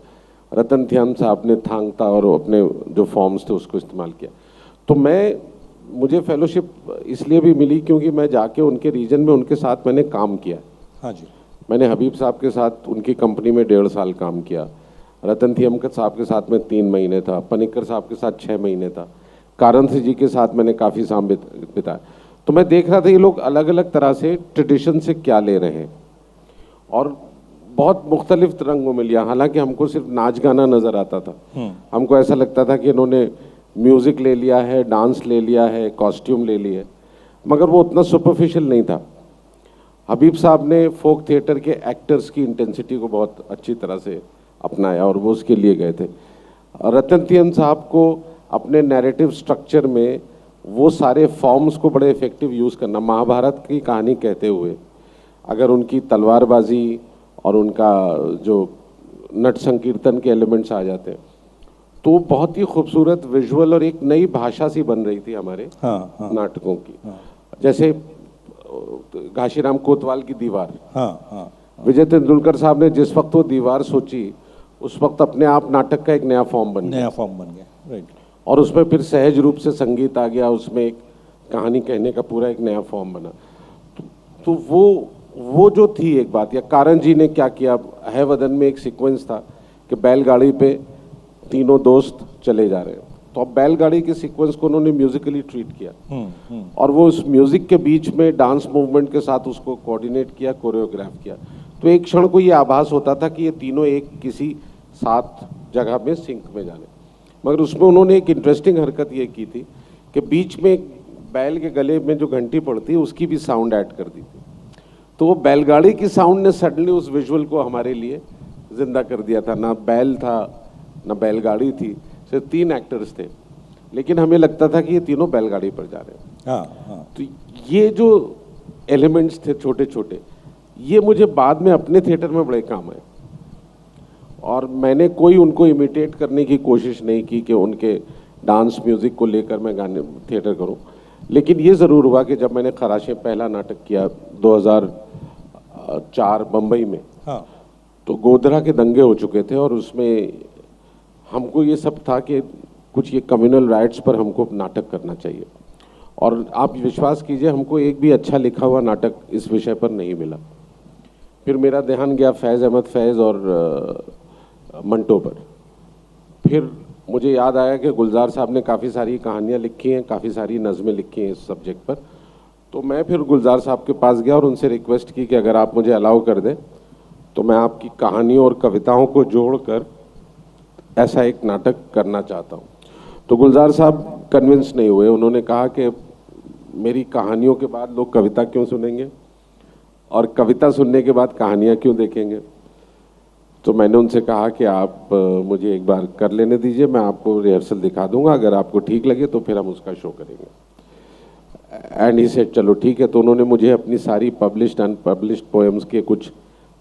रतन ध्यान साहब ने थांगता और अपने जो फॉर्म्स थे उसको इस्तेमाल किया. तो मुझे फेलोशिप इसलिए भी मिली क्योंकि मैं जाके उनके रीजन में उनके साथ मैंने काम किया. हाँ जी, मैंने हबीब साहब के साथ उनकी कंपनी में 1.5 साल काम किया. रतन थियम के साहब के साथ में 3 महीने था. पनिक्कर साहब के साथ 6 महीने था. कारंथ जी के साथ मैंने काफ़ी समय बिताया. तो मैं देख रहा था ये लोग अलग अलग तरह से ट्रेडिशन से क्या ले रहे हैं और बहुत मुख्तलिफ रंगों में लिया. हालांकि हमको सिर्फ नाच गाना नज़र आता था. हमको ऐसा लगता था कि इन्होंने म्यूज़िक ले लिया है, डांस ले लिया है, कॉस्ट्यूम ले लिया है, मगर वो उतना सुपरफिशियल नहीं था. हबीब साहब ने फोक थिएटर के एक्टर्स की इंटेंसिटी को बहुत अच्छी तरह से अपनाया और वो उसके लिए गए थे. रतन थियम साहब को अपने नैरेटिव स्ट्रक्चर में वो सारे फॉर्म्स को बड़े इफेक्टिव यूज़ करना. महाभारत की कहानी कहते हुए अगर उनकी तलवारबाजी और उनका जो नट संकीर्तन के एलिमेंट्स आ जाते हैं तो बहुत ही खूबसूरत विजुअल और एक नई भाषा सी बन रही थी हमारे नाटकों की. जैसे घाशीराम कोतवाल की दीवार, विजय तेंदुलकर साहब ने जिस वक्त वो दीवार सोची उस वक्त अपने आप नाटक का एक नया फॉर्म बन गया. राइट. और उसमें फिर सहज रूप से संगीत आ गया, उसमें एक कहानी कहने का पूरा एक नया फॉर्म बना. तो वो जो थी एक बात. या कारण जी ने क्या किया, है वदन में एक सीक्वेंस था कि बैलगाड़ी पे तीनों दोस्त चले जा रहे हैं, तो अब बैलगाड़ी के सीक्वेंस को उन्होंने म्यूजिकली ट्रीट किया और वो उस म्यूजिक के बीच में डांस मूवमेंट के साथ उसको कोऑर्डिनेट किया, कोरियोग्राफ किया. तो एक क्षण को ये आभास होता था कि ये तीनों एक किसी साथ जगह में सिंक में जाने. मगर उसमें उन्होंने एक इंटरेस्टिंग हरकत ये की थी कि बीच में बैल के गले में जो घंटी पड़ती है उसकी भी साउंड ऐड कर दी थी. तो वो बैलगाड़ी की साउंड ने सडनली उस विजुअल को हमारे लिए जिंदा कर दिया था. ना बैल था ना बैलगाड़ी थी, सिर्फ 3 एक्टर्स थे, लेकिन हमें लगता था कि ये तीनों बैलगाड़ी पर जा रहे हैं. तो ये जो एलिमेंट्स थे छोटे छोटे, ये मुझे बाद में अपने थिएटर में बड़े काम आए. और मैंने कोई उनको इमिटेट करने की कोशिश नहीं की कि उनके डांस म्यूज़िक को लेकर मैं गाने थिएटर करूं. लेकिन ये ज़रूर हुआ कि जब मैंने खराशे पहला नाटक किया 2004 बम्बई में, तो गोधरा के दंगे हो चुके थे और उसमें हमको ये सब था कि कुछ ये कम्युनल राइट्स पर हमको नाटक करना चाहिए. और आप विश्वास कीजिए हमको एक भी अच्छा लिखा हुआ नाटक इस विषय पर नहीं मिला। फिर मेरा ध्यान गया फैज़ अहमद फैज़ और मंटो पर। फिर मुझे याद आया कि गुलजार साहब ने काफ़ी सारी कहानियाँ लिखी हैं, काफ़ी सारी नज़में लिखी हैं इस सब्जेक्ट पर। तो मैं फिर गुलजार साहब के पास गया और उनसे रिक्वेस्ट की कि अगर आप मुझे अलाउ कर दें तो मैं आपकी कहानियों और कविताओं को जोड़कर ऐसा एक नाटक करना चाहता हूँ। तो गुलजार साहब कन्विंस नहीं हुए। उन्होंने कहा कि मेरी कहानियों के बाद लोग कविता क्यों सुनेंगे और कविता सुनने के बाद कहानियाँ क्यों देखेंगे। तो मैंने उनसे कहा कि आप मुझे एक बार कर लेने दीजिए, मैं आपको रिहर्सल दिखा दूंगा, अगर आपको ठीक लगे तो फिर हम उसका शो करेंगे। एंड ही सेड चलो ठीक है। तो उन्होंने मुझे अपनी सारी पब्लिश्ड अनपब्लिश्ड पोएम्स के कुछ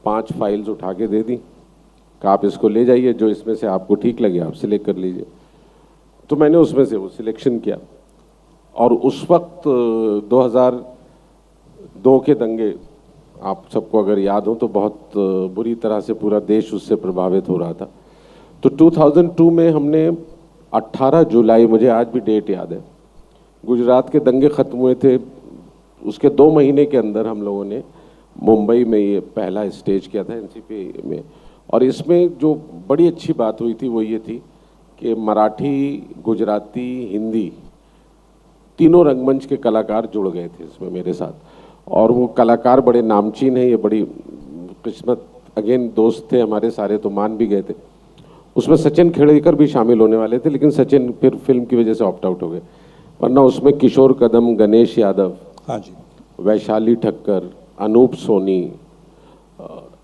5 फाइल्स उठा के दे दी कि आप इसको ले जाइए, जो इसमें से आपको ठीक लगे आप सिलेक्ट कर लीजिए। तो मैंने उसमें से वो सिलेक्शन किया और उस वक्त 2002 के दंगे आप सबको अगर याद हो तो बहुत बुरी तरह से पूरा देश उससे प्रभावित हो रहा था। तो 2002 में हमने 18 जुलाई, मुझे आज भी डेट याद है, गुजरात के दंगे ख़त्म हुए थे, उसके 2 महीने के अंदर हम लोगों ने मुंबई में ये पहला स्टेज किया था एनसीपी में। और इसमें जो बड़ी अच्छी बात हुई थी वो ये थी कि मराठी, गुजराती, हिंदी तीनों रंगमंच के कलाकार जुड़ गए थे इसमें मेरे साथ। और वो कलाकार बड़े नामचीन हैं, ये बड़ी किस्मत, अगेन दोस्त थे हमारे सारे, तो मान भी गए थे। उसमें सचिन खेड़ेकर भी शामिल होने वाले थे, लेकिन सचिन फिर फिल्म की वजह से ऑप्ट आउट हो गए। वरना उसमें किशोर कदम, गणेश यादव, हाँ जी, वैशाली ठक्कर, अनूप सोनी,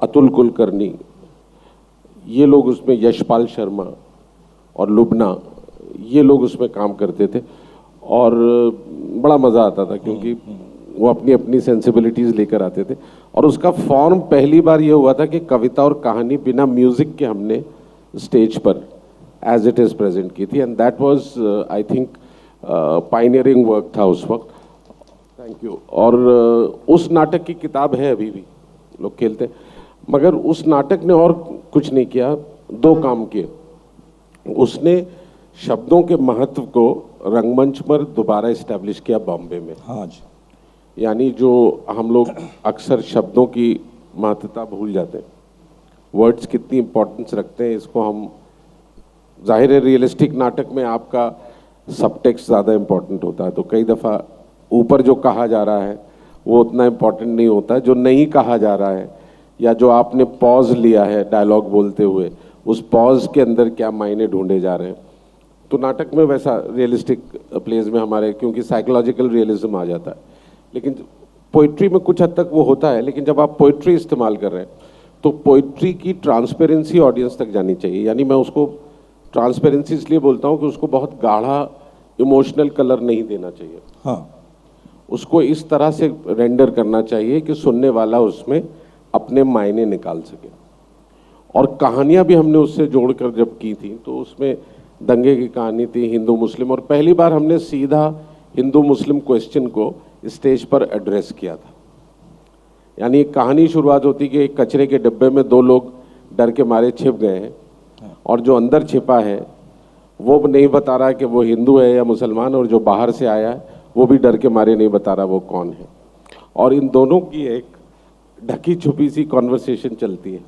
अतुल कुलकर्णी, ये लोग उसमें, यशपाल शर्मा और लुबना, ये लोग उसमें काम करते थे। और बड़ा मज़ा आता था क्योंकि वो अपनी अपनी सेंसिबिलिटीज़ लेकर आते थे। और उसका फॉर्म पहली बार ये हुआ था कि कविता और कहानी बिना म्यूज़िक के हमने स्टेज पर एज इट इज़ प्रेजेंट की थी। And that was I think pioneering work था उस वक्त। Thank you. और उस नाटक की किताब है, अभी भी लोग खेलते हैं, मगर उस नाटक ने और कुछ नहीं किया, 2 काम किए। उसने शब्दों के महत्व को रंगमंच पर दोबारा इस्टेब्लिश किया बॉम्बे में। हाँ जी, यानी जो हम लोग अक्सर शब्दों की महत्वता भूल जाते हैं, वर्ड्स कितनी इम्पोर्टेंस रखते हैं, इसको हम, जाहिर है रियलिस्टिक नाटक में आपका सबटेक्स्ट ज़्यादा इम्पोर्टेंट होता है, तो कई दफ़ा ऊपर जो कहा जा रहा है वो उतना इम्पोर्टेंट नहीं होता, जो नहीं कहा जा रहा है या जो आपने पॉज लिया है डायलॉग बोलते हुए, उस पॉज के अंदर क्या मायने ढूंढे जा रहे हैं। तो नाटक में वैसा रियलिस्टिक प्लेस में हमारे, क्योंकि साइकोलॉजिकल रियलिज्म आ जाता है, लेकिन पोइट्री में कुछ हद तक वो होता है। लेकिन जब आप पोइट्री इस्तेमाल कर रहे हैं तो पोइट्री की ट्रांसपेरेंसी ऑडियंस तक जानी चाहिए। यानी मैं उसको ट्रांसपेरेंसी इसलिए बोलता हूँ कि उसको बहुत गाढ़ा इमोशनल कलर नहीं देना चाहिए। हाँ, उसको इस तरह से रेंडर करना चाहिए कि सुनने वाला उसमें अपने मायने निकाल सके। और कहानियाँ भी हमने उससे जोड़कर जब की थी तो उसमें दंगे की कहानी थी, हिंदू मुस्लिम, और पहली बार हमने सीधा हिंदू मुस्लिम क्वेश्चन को स्टेज पर एड्रेस किया था। यानी एक कहानी शुरुआत होती कि एक कचरे के डब्बे में 2 लोग डर के मारे छिप गए हैं और जो अंदर छिपा है वो नहीं बता रहा कि वो हिंदू है या मुसलमान, और जो बाहर से आया है वो भी डर के मारे नहीं बता रहा वो कौन है। और इन दोनों की एक ढकी छुपी सी कॉन्वर्सेशन चलती है,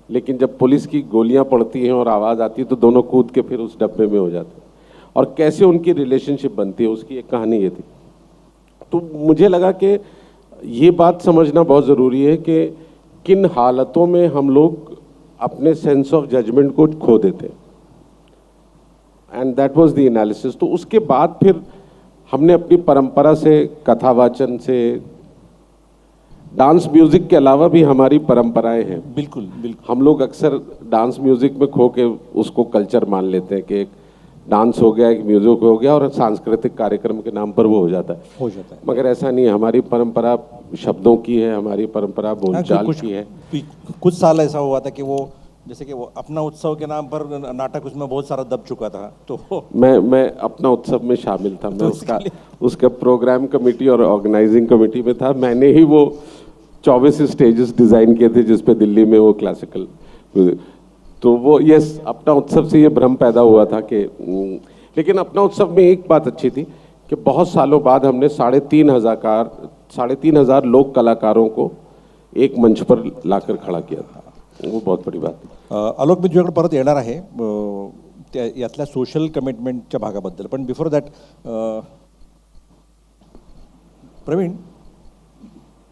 लेकिन जब पुलिस की गोलियां पड़ती हैं और आवाज़ आती है तो दोनों कूद के फिर उस डब्बे में हो जाते हैं, और कैसे उनकी रिलेशनशिप बनती है उसकी एक कहानी ये थी। तो मुझे लगा कि ये बात समझना बहुत ज़रूरी है कि किन हालतों में हम लोग अपने सेंस ऑफ जजमेंट को खो देते हैं, and that was the analysis. तो उसके बाद फिर हमने अपनी परंपरा से, कथावाचन से, डांस म्यूजिक के अलावा भी हमारी परंपराएं हैं। बिल्कुल बिल्कुल। हम लोग अक्सर डांस म्यूजिक में खो के उसको कल्चर मान लेते हैं कि एक डांस हो गया, एक म्यूजिक हो गया और सांस्कृतिक कार्यक्रम के नाम पर वो हो जाता है। मगर ऐसा नहीं है, हमारी परंपरा शब्दों की है, हमारी परंपरा बोलचाल की है। कुछ साल ऐसा हुआ था कि वो, जैसे कि वो अपना उत्सव के नाम पर नाटक उसमें बहुत सारा दब चुका था, तो मैं अपना उत्सव में शामिल था। मैं उसका प्रोग्राम कमेटी और ऑर्गेनाइजिंग कमेटी में था। मैंने ही वो 24 स्टेजेस डिज़ाइन किए थे जिस पे दिल्ली में वो क्लासिकल, तो वो अपना उत्सव से ये भ्रम पैदा हुआ था कि, लेकिन अपना उत्सव में एक बात अच्छी थी कि बहुत सालों बाद हमने 3,500 लोक कलाकारों को एक मंच पर लाकर खड़ा किया था, वो बहुत बड़ी बात है। आलोक, मी तुझ्याकडे परत येणार आहे यातल्या सोशल कमिटमेंटच्या भागाबद्दल, पण बिफोर दॅट प्रवीण,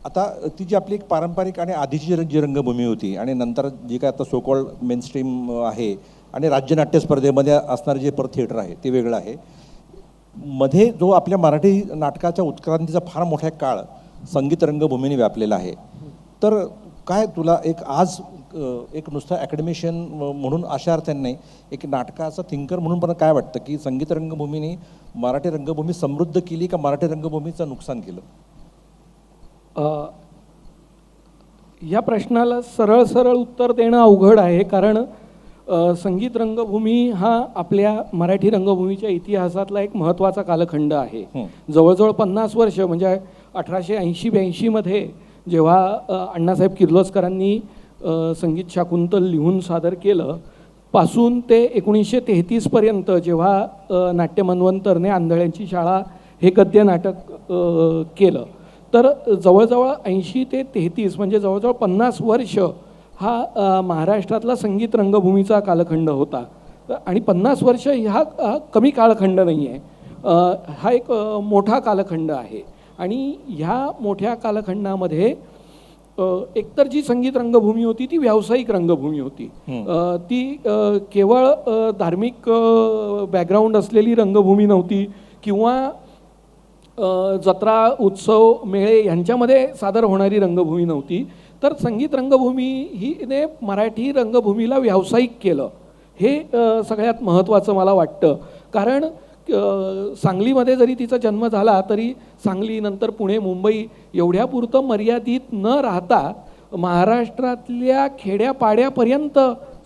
आता ती जी आपली एक पारंपरिक आणि आधीची जी रंगभूमी होती आणि नंतर जी काय आता सो कॉल्ड मेनस्ट्रीम आहे आणि राज्यनाट्य स्पर्धेमध्ये असणारे जे परत थिएटर आहे ते वेगळं आहे, मध्ये जो आपल्या मराठी नाटकाच्या उत्क्रांतीचा फार मोठा काळ संगीत रंगभूमीने व्यापलेला आहे, तर काय तुला एक आज एक नुसता ॲकॅडमिशियन म्हणून अशा अर्थाने नाही, एक नाटकाचा थिंकर म्हणून पण काय वाटतं की संगीत रंगभूमीने मराठी रंगभूमी समृद्ध केली का मराठी रंगभूमीचं नुकसान केलं? या प्रश्नाला सरळ सरळ उत्तर देणं अवघड आहे, कारण संगीत रंगभूमी हा आपल्या मराठी रंगभूमीच्या इतिहासातला एक महत्त्वाचा कालखंड आहे. जवळजवळ 50 वर्ष, म्हणजे 1880-82 मध्ये जेव्हा अण्णासाहेब किर्लोस्करांनी संगीत शाकुंतल लिहून सादर केलं पासून ते 1933 पर्यंत जेव्हा नाट्य मनवंतरने आंधळ्यांची शाळा हे गद्य नाटक केलं, तर जवळजवळ 80 ते 33 म्हणजे जवळजवळ 50 वर्ष हा महाराष्ट्रातला संगीत रंगभूमीचा कालखंड होता. आणि 50 वर्ष हा कमी कालखंड नाही आहे, हा एक मोठा कालखंड आहे. आणि ह्या मोठ्या कालखंडामध्ये एकतर जी संगीत रंगभूमी होती ती व्यावसायिक रंगभूमी होती, ती केवळ धार्मिक बॅकग्राऊंड असलेली रंगभूमी नव्हती किंवा जत्रा उत्सव मेळे यांच्यामध्ये सादर होणारी रंगभूमी नव्हती, तर संगीत रंगभूमी हिने मराठी रंगभूमीला व्यावसायिक केलं. हे सगळ्यात महत्त्वाचं मला वाटतं, कारण सांगलीमध्ये जरी तिचा जन्म झाला तरी सांगली नंतर पुणे मुंबई एवढ्यापुरतं मर्यादित न राहता महाराष्ट्रातल्या खेड्यापाड्यापर्यंत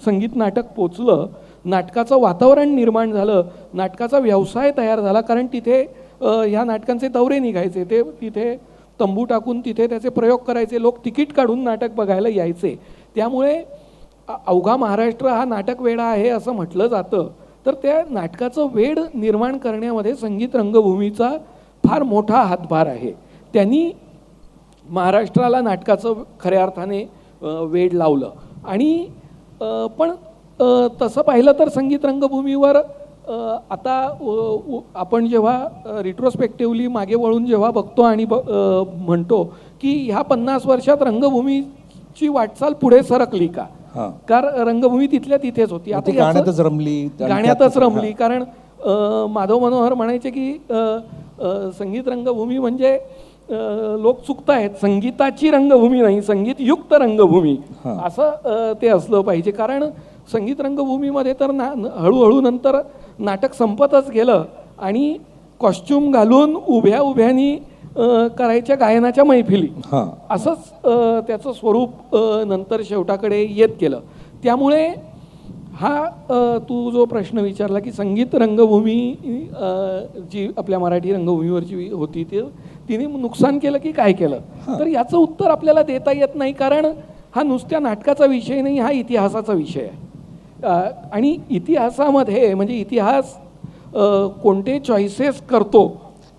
संगीत नाटक पोचलं, नाटकाचं वातावरण निर्माण झालं, नाटकाचा व्यवसाय तयार झाला, कारण तिथे ह्या नाटकांचे दौरे निघायचे, ते तिथे तंबू टाकून तिथे त्याचे प्रयोग करायचे, लोक तिकीट काढून नाटक बघायला यायचे. त्यामुळे अवघा महाराष्ट्र हा नाटक वेडा आहे असं म्हटलं जातं, तर त्या नाटकाचं वेड निर्माण करण्यामध्ये संगीत रंगभूमीचा फार मोठा हातभार आहे. त्यांनी महाराष्ट्राला नाटकाचं खऱ्या अर्थाने वेड लावलं. आणि पण तसं पाहिलं तर संगीत रंगभूमीवर आता आपण जेव्हा रिट्रोस्पेक्टिव्हली मागे वळून जेव्हा बघतो आणि म्हणतो की ह्या 50 वर्षात रंगभूमीची वाटचाल पुढे सरकली का, कारण रंगभूमी तिथल्या तिथेच होती. आता गाण्यातच रमली, कारण माधव मनोहर म्हणायचे की संगीत रंगभूमी म्हणजे लोक चुकतायत, संगीताची रंगभूमी नाही, संगीतयुक्त रंगभूमी असं ते असलं पाहिजे. कारण संगीत रंगभूमीमध्ये तर हळूहळू नंतर नाटक संपतच गेलं आणि कॉस्ट्युम घालून उभ्या उभ्यानी करायच्या गायनाच्या मैफिली असंच त्याचं स्वरूप नंतर शेवटाकडे येत गेलं. त्यामुळे हा तू जो प्रश्न विचारला की संगीत रंगभूमी जी आपल्या मराठी रंगभूमीवरची होती तिने नुकसान केलं की काय केलं, तर याचं उत्तर आपल्याला देता येत नाही, कारण हा नुसत्या नाटकाचा विषय नाही, हा इतिहासाचा विषय आहे. आणि इतिहासामध्ये म्हणजे इतिहास कोणते चॉईसेस करतो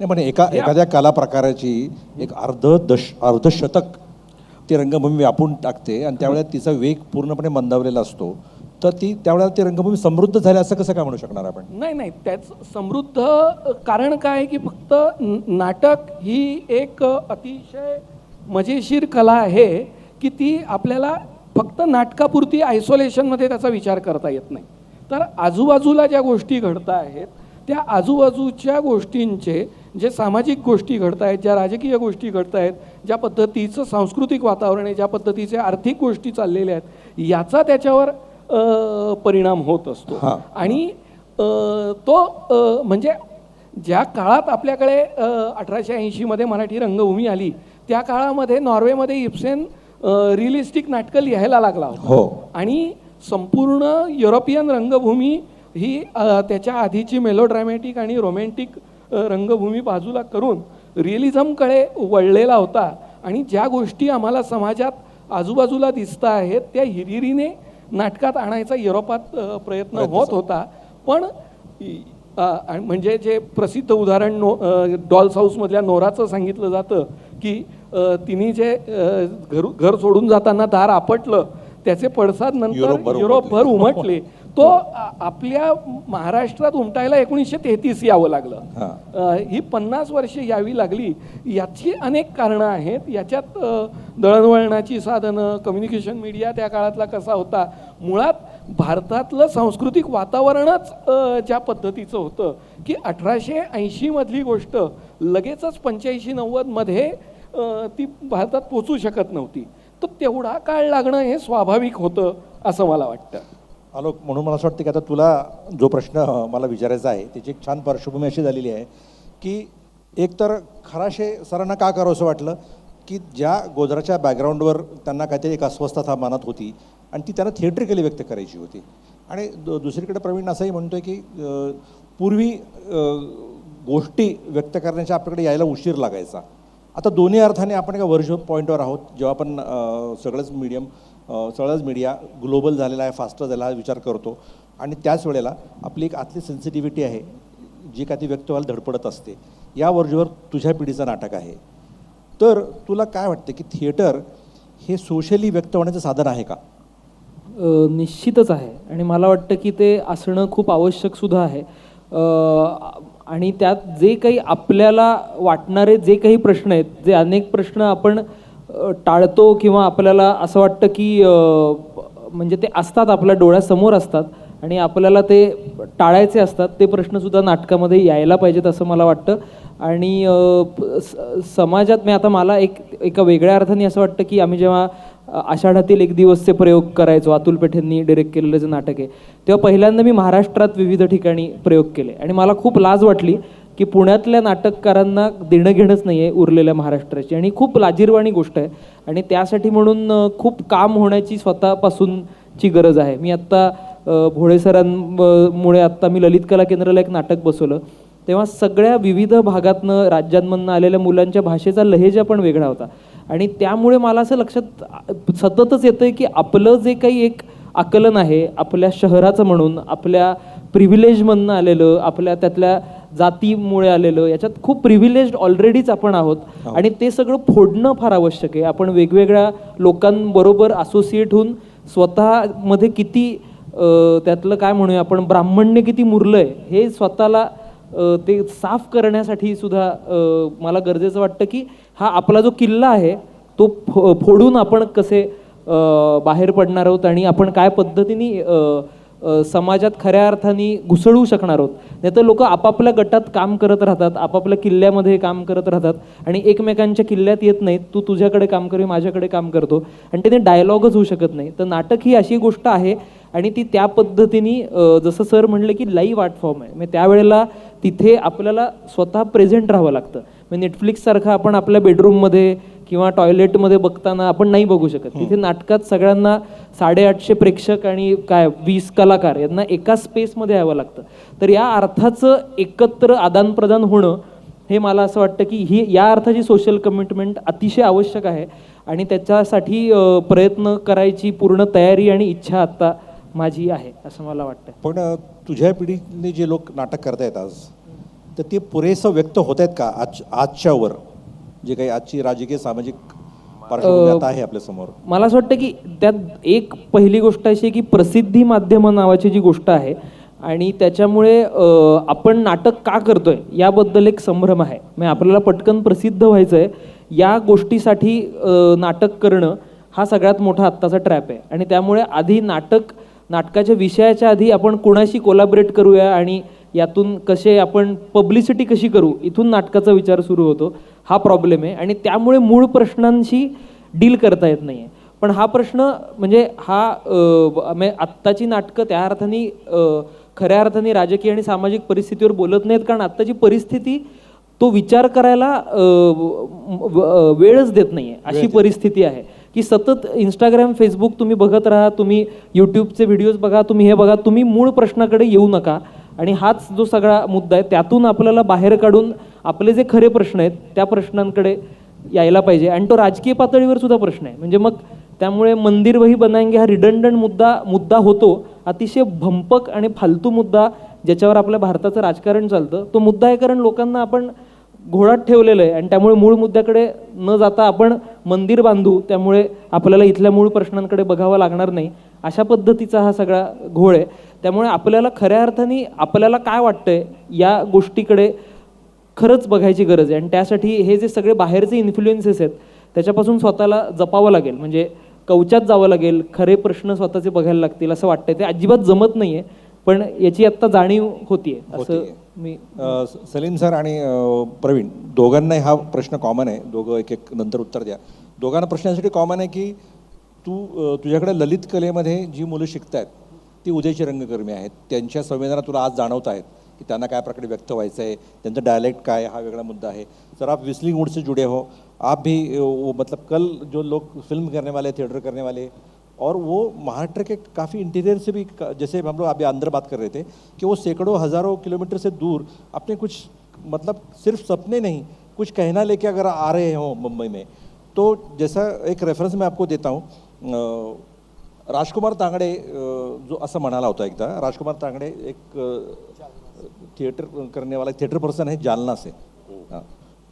नाही, म्हणजे एखाद्या कला प्रकाराची एक अर्धशतक ती रंगभूमी व्यापून टाकते आणि त्यावेळेला तिचा वेग पूर्णपणे मंदावलेला असतो, तर त्यावेळेला ती रंगभूमी समृद्ध झाली असं कसं काय म्हणू शकणार आपण? नाही, त्याच समृद्ध कारण काय आहे की फक्त नाटक ही एक अतिशय मजेशीर कला आहे की ती आपल्याला फक्त नाटकापुरती आयसोलेशनमध्ये त्याचा विचार करता येत नाही. तर आजूबाजूला ज्या गोष्टी घडत आहेत त्या आजूबाजूच्या गोष्टींचे, जे सामाजिक गोष्टी घडत आहेत, ज्या राजकीय गोष्टी घडत आहेत, ज्या पद्धतीचं सांस्कृतिक वातावरण आहे, ज्या पद्धतीचे आर्थिक गोष्टी चाललेल्या आहेत, याचा त्याच्यावर परिणाम होत असतो. आणि तो म्हणजे ज्या काळात आपल्याकडे 1880 मध्ये मराठी रंगभूमी आली त्या काळामध्ये नॉर्वेमध्ये इब्सेन रिअलिस्टिक नाटकं लिहायला लागला होता. आणि संपूर्ण युरोपियन रंगभूमी ही त्याच्या आधीची मेलोड्रॅमॅटिक आणि रोमॅन्टिक रंगभूमी बाजूला करून रिअलिझमकडे वळलेला होता. आणि ज्या गोष्टी आम्हाला समाजात आजूबाजूला दिसत आहेत त्या हिरिरीने नाटकात आणायचा युरोपात प्रयत्न होत होता. पण आणि म्हणजे जे प्रसिद्ध उदाहरण डॉल्स हाऊसमधल्या नोराचं सांगितलं जातं की तिने जे घर सोडून जाताना दार आपटलं, त्याचे पडसाद नंतर युरोपभर उमटले. तो आपल्या महाराष्ट्रात उमटायला 1933 यावं लागलं. ही 50 वर्षे यावी लागली. याची अनेक कारणं आहेत. याच्यात दळणवळणाची साधनं, कम्युनिकेशन मीडिया त्या काळातला कसा होता, मुळात भारतातलं सांस्कृतिक वातावरणच ज्या पद्धतीचं होतं की 1880 मधली गोष्ट लगेचच 85-90 मध्ये ती भारतात पोचू शकत नव्हती. तर तेवढा काळ लागणं हे स्वाभाविक होतं असं मला वाटतं. आलोक, म्हणून मला असं वाटतं की आता तुला जो प्रश्न मला विचारायचा आहे त्याची एक छान पार्श्वभूमी अशी झालेली आहे की एकतर खराशे सरांना का करावं असं वाटलं की ज्या गोजराच्या बॅकग्राऊंडवर त्यांना काहीतरी एक अस्वस्थता मनात होती आणि ती त्यांना थिएट्रिकली व्यक्त करायची होती. आणि दुसरीकडे प्रवीण असंही म्हणतोय की पूर्वी गोष्टी व्यक्त करण्याच्या आपल्याकडे यायला उशीर लागायचा. आता दोन्ही अर्थाने आपण एका वर्ज पॉईंटवर आहोत, जेव्हा आपण सगळंच मीडिया ग्लोबल झालेला आहे, फास्टर झाला हा विचार करतो आणि त्याच वेळेला आपली एक आतली सेन्सिटिव्हिटी आहे जी का ती व्यक्त व्हायला धडपडत असते. या वर्जवर तुझ्या पिढीचं नाटक आहे. तर तुला काय वाटतं की थिएटर हे सोशली व्यक्त होण्याचं साधन आहे का? निश्चितच आहे आणि मला वाटतं की ते असणं खूप आवश्यक सुद्धा आहे. आणि त्यात जे काही आपल्याला वाटणारे जे काही प्रश्न आहेत, जे अनेक प्रश्न आपण टाळतो किंवा आपल्याला असं वाटतं की म्हणजे ते असतात, आपल्या डोळ्यासमोर असतात आणि आपल्याला ते टाळायचे असतात, ते प्रश्नसुद्धा नाटकामध्ये यायला पाहिजेत असं मला वाटतं. आणि समाजात आता मला एका वेगळ्या अर्थाने असं वाटतं की आम्ही जेव्हा आषाढातील एक दिवसचे प्रयोग करायचो, अतुल पेठेंनी डिरेक्ट केलेलं जे नाटक आहे, तेव्हा पहिल्यांदा मी महाराष्ट्रात विविध ठिकाणी प्रयोग केले आणि मला खूप लाज वाटली की पुण्यातल्या नाटककारांना देणं घेणंच नाही आहे उरलेल्या महाराष्ट्राची, आणि खूप लाजिरवाणी गोष्ट आहे. आणि त्यासाठी म्हणून खूप काम होण्याची स्वतःपासूनची गरज आहे. मी आत्ता भोळे सरांमुळे आत्ता मी ललित कला केंद्राला एक नाटक बसवलं, तेव्हा सगळ्या विविध भागातनं राज्यांमधनं आलेल्या मुलांच्या भाषेचा लहेजा पण वेगळा होता. आणि त्यामुळे मला असं लक्षात सततच येतं की आपलं जे काही एक आकलन आहे आपल्या शहराचं म्हणून, आपल्या प्रिव्हिलेजमधनं आलेलं, आपल्या त्यातल्या जातीमुळे आलेलं, याच्यात खूप प्रिव्हिलेज्ड ऑलरेडीच आपण आहोत आणि ते सगळं फोडणं फार आवश्यक आहे. आपण वेगवेगळ्या लोकांबरोबर असोसिएट होऊन स्वतःमध्ये किती त्यातलं काय म्हणूया आपण ब्राह्मण्य किती मुरलं आहे हे स्वतःला ते साफ करण्यासाठी सुद्धा मला गरजेचं वाटतं की हा आपला जो किल्ला आहे तो फोडून आपण कसे बाहेर पडणार आहोत आणि आपण काय पद्धतीने समाजात खऱ्या अर्थाने घुसळू शकणार आहोत. नाही तर लोक आपापल्या गटात काम करत राहतात, आपापल्या किल्ल्यामध्ये काम करत राहतात आणि एकमेकांच्या किल्ल्यात येत नाहीत. तू तुझ्याकडे काम कर, माझ्याकडे काम करतो आणि त्याने डायलॉगच होऊ शकत नाही. तर नाटक ही अशी गोष्ट आहे आणि ती त्या पद्धतीने जसं सर म्हणले की लाईव्ह आर्ट फॉर्म आहे. म्हणजे त्यावेळेला तिथे आपल्याला स्वतः प्रेझेंट राहावं लागतं. म्हणजे नेटफ्लिक्ससारखं आपण आपल्या बेडरूममध्ये किंवा टॉयलेटमध्ये बघताना आपण नाही बघू शकत. तिथे नाटकात सगळ्यांना 850 प्रेक्षक आणि 20 कलाकार यांना एका स्पेसमध्ये यावं लागतं. तर या अर्थाचं एकत्र आदानप्रदान होणं हे मला असं वाटतं की ही या अर्थाची सोशल कमिटमेंट अतिशय आवश्यक आहे आणि त्याच्यासाठी प्रयत्न करायची पूर्ण तयारी आणि इच्छा आत्ता माझी आहे असं मला वाटतं. पण तुझ्या पिढीने जे लोक नाटक करतायत आज, तर ते पुरेसं व्यक्त होत आहेत का आजच्यावर, जे काही आजची राजकीय सामाजिक पार्श्वभूमी आता आहे आपल्या समोर? मला असं वाटतं की त्यात एक पहिली गोष्ट अशी आहे की प्रसिद्धी माध्यमं नावाची जी गोष्ट आहे आणि त्याच्यामुळे आपण नाटक का करतोय याबद्दल एक संभ्रम आहे. म्हणजे आपल्याला पटकन प्रसिद्ध व्हायचं आहे, या गोष्टीसाठी नाटक करणं हा सगळ्यात मोठा आत्ताचा ट्रॅप आहे. आणि त्यामुळे आधी नाटकाच्या विषयाच्या आधी आपण कोणाशी कोलॅबरेट करूया आणि यातून कसे आपण पब्लिसिटी कशी करू, इथून नाटकाचा विचार सुरू होतो. हा प्रॉब्लेम आहे आणि त्यामुळे मूळ प्रश्नांशी डील करता येत नाही आहे. पण हा प्रश्न म्हणजे आत्ताची नाटकं त्या अर्थाने खऱ्या अर्थाने राजकीय आणि सामाजिक परिस्थितीवर बोलत नाहीत, कारण आत्ताची परिस्थिती तो विचार करायला वेळच देत नाही आहे. अशी परिस्थिती आहे की सतत इंस्टाग्राम फेसबुक तुम्ही बघत राहा, तुम्ही यूट्यूबचे व्हिडिओज बघा, तुम्ही हे बघा, तुम्ही मूळ प्रश्नाकडे येऊ नका. आणि हाच जो सगळा मुद्दा आहे, त्यातून आपल्याला बाहेर काढून आपले जे खरे प्रश्न आहेत त्या प्रश्नांकडे यायला पाहिजे. आणि तो राजकीय पातळीवर सुद्धा प्रश्न आहे. म्हणजे मग त्यामुळे मंदिर वही बनाएंगे हा रिडंडंट मुद्दा होतो, अतिशय भंपक आणि फालतू मुद्दा ज्याच्यावर आपल्या भारताचं राजकारण चालतं, तो मुद्दाहीकरण लोकांना आपण घोळात ठेवलेलं आहे आणि त्यामुळे मूळ मुद्द्याकडे न जाता आपण मंदिर बांधू, त्यामुळे आपल्याला इथल्या मूळ प्रश्नांकडे बघावं लागणार नाही, अशा पद्धतीचा हा सगळा घोळ आहे. त्यामुळे आपल्याला खऱ्या अर्थाने आपल्याला काय वाटतंय या गोष्टीकडे खरंच बघायची गरज आहे. आणि त्यासाठी हे जे सगळे बाहेरचे इन्फ्लुएन्सेस आहेत त्याच्यापासून स्वतःला जपावं लागेल, म्हणजे कवचात जावं लागेल, खरे प्रश्न स्वतःचे बघायला लागतील असं वाटतंय. ते अजिबात जमत नाहीये, पण याची आत्ता जाणीव होतीये असं मी. सलीम सर आणि प्रवीण दोघांनाही हा प्रश्न कॉमन आहे, दोघं एक एक नंतर उत्तर द्या. दोघांना प्रश्न यासाठी कॉमन आहे की तुझ्याकडे ललित कलेमध्ये जी मुलं शिकतायत ती उद्याची रंगकर्मी आहेत, त्यांच्या संवेदना तुला आज जाणवत आहेत कि त्यांना काय प्रकारे व्यक्त व्हायचं है, त्यांचं डायलेक्ट काय हा वेगळा मुद्दा है. सर आप विस्लिंग वुड से जुड़े हो, आप भी वो मतलब कल जो लोग फिल्म करने वाले, थिएटर करने वाले, और वो महाराष्ट्र के काफ़ी इंटीरियर से भी, जैसे हम लोग अभी अंदर बात कर रहे थे कि वो सैकड़ों हज़ारों किलोमीटर से दूर अपने कुछ मतलब सिर्फ सपने नहीं कुछ कहना लेके अगर आ रहे हों मुंबई में, तो जैसा एक रेफरेंस मैं आपको देता हूँ, राजकुमार तांगडे जो असं म्हणाला होता एकदा, राजकुमार तांगडे एक थिएटर करने वाला थिएटर पर्सन है जालना से, हाँ,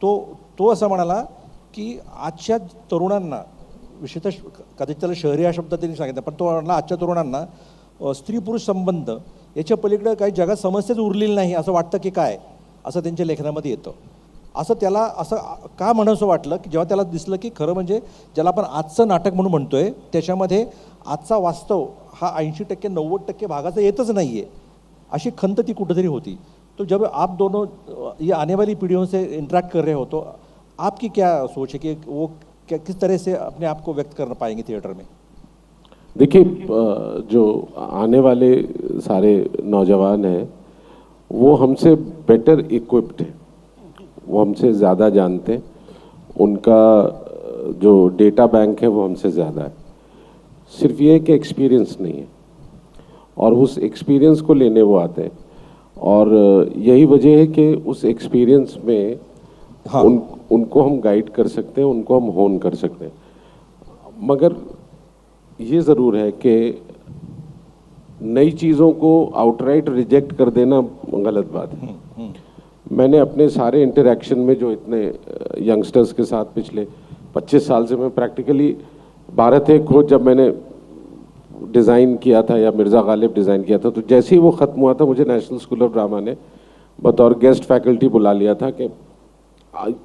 तो असं म्हणाला की आजच्या तरुणांना, विशेषतः कदाचित त्याला शहरी हा शब्द त्यांनी सांगितलं, पण तो म्हणाला आजच्या तरुणांना स्त्री पुरुष संबंध याच्या पलीकडे काही जगात समस्याच उरलेली नाही असं वाटतं की काय, असं त्यांच्या लेखनामध्ये येतं. असं त्याला असं का म्हणावंसं वाटलं की जेव्हा त्याला दिसलं की खरं म्हणजे ज्याला आपण आजचं नाटक म्हणून म्हणतोय त्याच्यामध्ये आजचा वास्तव हा 80% 90% भागाचा येतच नाही आहे, अशी खंत ती कुठेतरी होती. तो जब आप दोनों ये आने वाली पीढ़ियों से इंटरेक्ट कर रहे हो तो आपकी क्या सोच है कि वो किस तरह से अपने आप को व्यक्त कर पाएंगे थिएटर में? देखिए, जो आने वाले सारे नौजवान हैं वो हमसे बेटर इक्विप्ड हैं, वो हमसे ज़्यादा जानते हैं, उनका जो डेटा बैंक है वो हमसे ज़्यादा है. सिर्फ ये है कि एक्सपीरियंस नहीं है, और उस एक्सपीरियंस को लेने वो आते हैं, और यही वजह है कि उस एक्सपीरियंस में हाँ, उनको हम गाइड कर सकते हैं, उनको हम होन कर सकते हैं. मगर ये ज़रूर है कि नई चीज़ों को आउटराइट रिजेक्ट कर देना गलत बात है. मैंने अपने सारे इंटरेक्शन में जो इतने यंगस्टर्स के साथ पिछले 25 साल से मैं प्रैक्टिकली भारत एक खोज जब मैंने डिज़ाइन किया था या मिर्ज़ा गालिब डिज़ाइन किया था, तो जैसे ही वो ख़त्म हुआ था मुझे नेशनल स्कूल ऑफ ड्रामा ने बतौर गेस्ट फैकल्टी बुला लिया था कि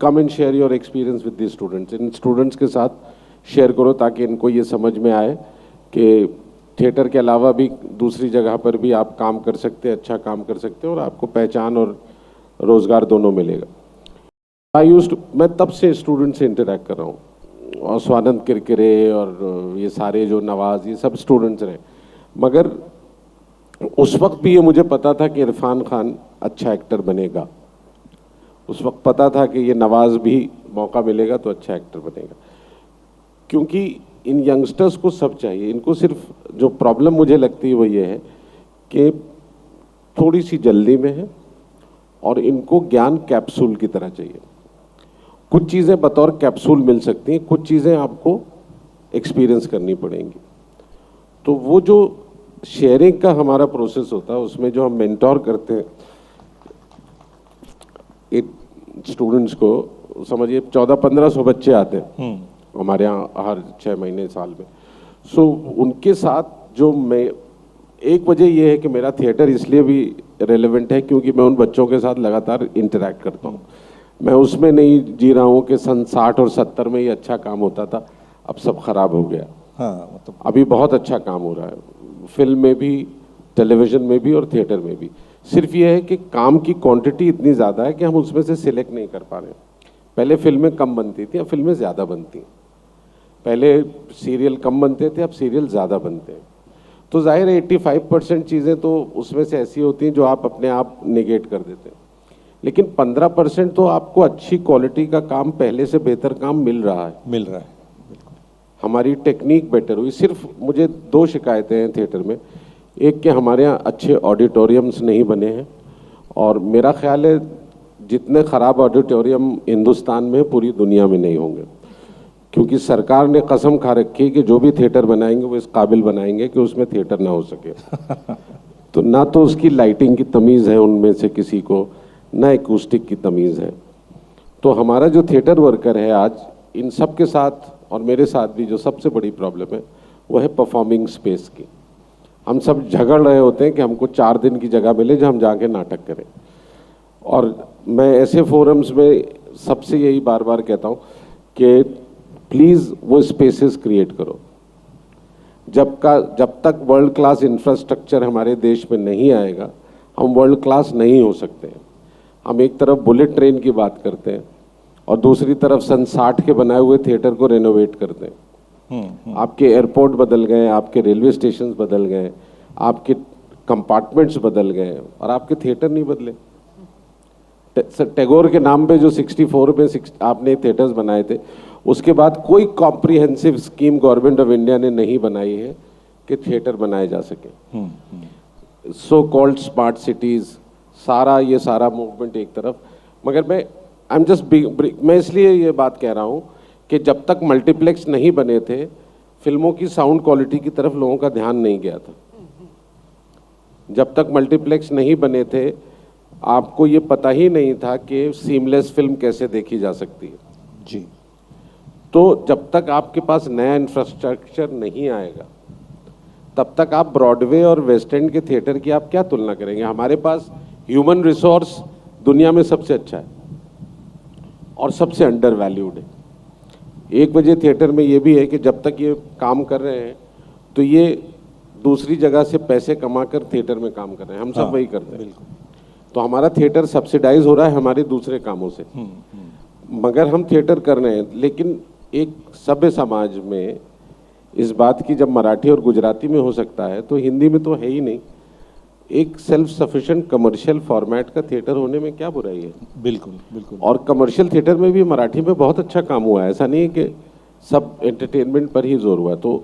come and share your experience with the students. In students के साथ शेयर करो ताकि इनको ये समझ में आए कि थिएटर के अलावा भी दूसरी जगह पर भी आप काम कर सकते हैं, अच्छा काम कर सकते हैं, और आपको पहचान और रोज़गार दोनों मिलेगा. मैं तब से स्टूडेंट से इंटरेक्ट कर रहा हूँ, और स्वानंद किरकिरे और ये सारे जो नवाज़, ये सब स्टूडेंट्स रहे. मगर उस वक्त भी ये मुझे पता था कि इरफान खान अच्छा एक्टर बनेगा, उस वक्त पता था कि ये नवाज़ भी मौका मिलेगा तो अच्छा एक्टर बनेगा, क्योंकि इन यंगस्टर्स को सब चाहिए. इनको सिर्फ जो प्रॉब्लम मुझे लगती है वो ये है कि थोड़ी सी जल्दी में है, और इनको ज्ञान कैप्सूल की तरह चाहिए. कुछ चीज़ें बतौर कैप्सूल मिल सकती हैं, कुछ चीज़ें आपको एक्सपीरियंस करनी पड़ेंगी. तो वो जो शेयरिंग का हमारा प्रोसेस होता है उसमें जो हम मेंटोर करते हैं स्टूडेंट्स को, समझिए 1400-1500 बच्चे आते हैं हमारे यहाँ हर 6 महीने साल में. सो उनके साथ जो मैं, एक वजह ये है कि मेरा थिएटर इसलिए भी रेलेवेंट है क्योंकि मैं उन बच्चों के साथ लगातार इंटरेक्ट करता हूँ. मैं उसमें नहीं जी रहा हूँ कि सन 60 और 70 में ये अच्छा काम होता था, अब सब खराब हो गया. हाँ, मतलब अभी बहुत अच्छा काम हो रहा है, फिल्म में भी, टेलीविज़न में भी और थिएटर में भी. सिर्फ ये है कि काम की क्वांटिटी इतनी ज़्यादा है कि हम उसमें से सिलेक्ट नहीं कर पा रहे. पहले फिल्में कम बनती थी, अब फिल्में ज़्यादा बनती हैं. पहले सीरियल कम बनते थे, अब सीरियल ज़्यादा बनते हैं. तो जाहिर है 85% चीज़ें तो उसमें से ऐसी होती हैं जो आप अपने आप निगेट कर देते हैं, लेकिन 15% तो आपको अच्छी क्वालिटी का काम, पहले से बेहतर काम मिल रहा है. हमारी टेक्निक बेटर हुई. सिर्फ मुझे 2 शिकायतें हैं थिएटर में. एक कि हमारे यहाँ अच्छे ऑडिटोरियम्स नहीं बने हैं, और मेरा ख्याल है जितने ख़राब ऑडिटोरियम हिंदुस्तान में पूरी दुनिया में नहीं होंगे, क्योंकि सरकार ने कसम खा रखी है कि जो भी थिएटर बनाएंगे वो इस काबिल बनाएंगे कि उसमें थिएटर ना हो सके. तो ना तो उसकी लाइटिंग की तमीज़ है उनमें से किसी को, ना एकूस्टिक की तमीज़ है। तो हमारा जो थिएटर वर्कर है आज इन सब के साथ और मेरे साथ भी जो सबसे बड़ी प्रॉब्लम है वो है परफॉर्मिंग स्पेस की। हम सब झगड़ रहे होते हैं कि हमको 4 दिन की जगह मिले जहाँ हम जाके नाटक करें। और मैं ऐसे फोरम्स में सबसे यही बार बार कहता हूँ कि प्लीज़ वो स्पेसेस क्रिएट करो। जब तक वर्ल्ड क्लास इंफ्रास्ट्रक्चर हमारे देश में नहीं आएगा हम वर्ल्ड क्लास नहीं हो सकते हैं। हम एक तरफ बुलेट ट्रेन की बात करते हैं और दूसरी तरफ सन 60 के बनाए हुए थिएटर को रेनोवेट करते हैं। आपके एयरपोर्ट बदल गए, आपके रेलवे स्टेशन बदल गए, आपके कंपार्टमेंट्स बदल गए और आपके थिएटर नहीं बदले। टैगोर के नाम पे जो 64 में आपने थिएटर्स बनाए थे, उसके बाद कोई comprehensive scheme government of India ने नहीं बनाई है कि थिएटर बनाए जा सके। सो कॉल्ड स्मार्ट सिटीज़, ये सारा मूवमेंट एक तरफ। मगर मैं इसलिए ये बात कह रहा हूँ कि जब तक मल्टीप्लेक्स नहीं बने थे फिल्मों की साउंड क्वालिटी की तरफ लोगों का ध्यान नहीं गया था। जब तक मल्टीप्लेक्स नहीं बने थे आपको ये पता ही नहीं था कि सीमलेस फिल्म कैसे देखी जा सकती है जी। तो जब तक आपके पास नया इंफ्रास्ट्रक्चर नहीं आएगा तब तक आप ब्रॉडवे और वेस्ट एंड के थिएटर की आप क्या तुलना करेंगे। हमारे पास ह्यूमन रिसोर्स दुनिया में सबसे अच्छा है और सबसे अंडर वैल्यूड है। 1 बजे थिएटर में ये भी है कि जब तक ये काम कर रहे हैं तो ये दूसरी जगह से पैसे कमाकर थिएटर में काम कर रहे हैं। हम सब वही करते हैं। तो हमारा थिएटर सब्सिडाइज हो रहा है हमारे दूसरे कामों से। मगर हम थिएटर कर रहे हैं। लेकिन एक सभ्य समाज में इस बात की जब मराठी और गुजराती में हो सकता है तो हिंदी में तो है ही नहीं। एक सेल्फ सफिशिएंट कमर्शियल फॉर्मेट का थिएटर होने में क्या बुराई है। बिल्कुल बिल्कुल। और कमर्शियल थिएटर में भी मराठी में बहुत अच्छा काम हुआ है। ऐसा नहीं है कि सब एंटरटेनमेंट पर ही जोर हुआ। तो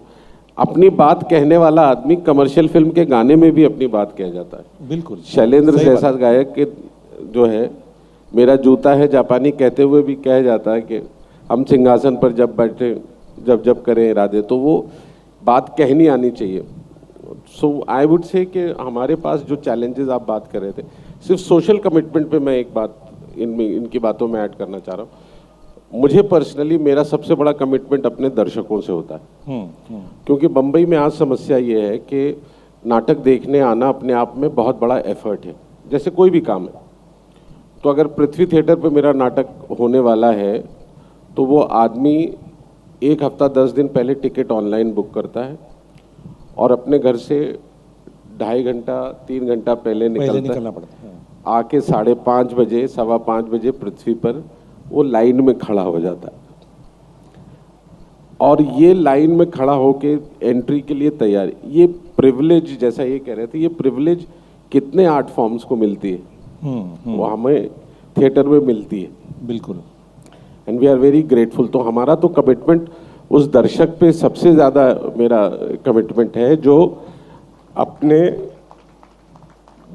अपनी बात कहने वाला आदमी कमर्शियल फिल्म के गाने में भी अपनी बात कह जाता है। बिल्कुल। शैलेंद्र जैसा गायक के जो है मेरा जूता है जापानी कहते हुए भी कह जाता है कि हम सिंहासन पर जब बैठे जब करें इरादे, तो वो बात कहनी आनी चाहिए। सो आई वुड से कि हमारे पास जो चैलेंजेस आप बात कर रहे थे, सिर्फ सोशल कमिटमेंट पे मैं एक बात इनकी बातों में ऐड करना चाह रहा हूँ। मुझे पर्सनली मेरा सबसे बड़ा कमिटमेंट अपने दर्शकों से होता है। क्योंकि बम्बई में आज समस्या ये है कि नाटक देखने आना अपने आप में बहुत बड़ा एफर्ट है, जैसे कोई भी काम है। तो अगर पृथ्वी थिएटर पे मेरा नाटक होने वाला है तो वो आदमी 1 हफ्ता 10 दिन पहले टिकट ऑनलाइन बुक करता है और अपने घर से 2.5 घंटा 3 घंटा पहले निकलना पड़ता है। आके 5:30 बजे 5:15 बजे पृथ्वी पर वो लाइन में खड़ा हो जाता है। और ये लाइन में खड़ा होके एंट्री के लिए तैयारी, ये प्रिविलेज, जैसा ये कह रहे थे, ये प्रिविलेज कितने आर्ट फॉर्म्स को मिलती है वो हमें थिएटर में मिलती है। बिल्कुल। And we are very grateful. तो हमारा तो कमिटमेंट उस दर्शक पे सबसे ज़्यादा मेरा कमिटमेंट है जो अपने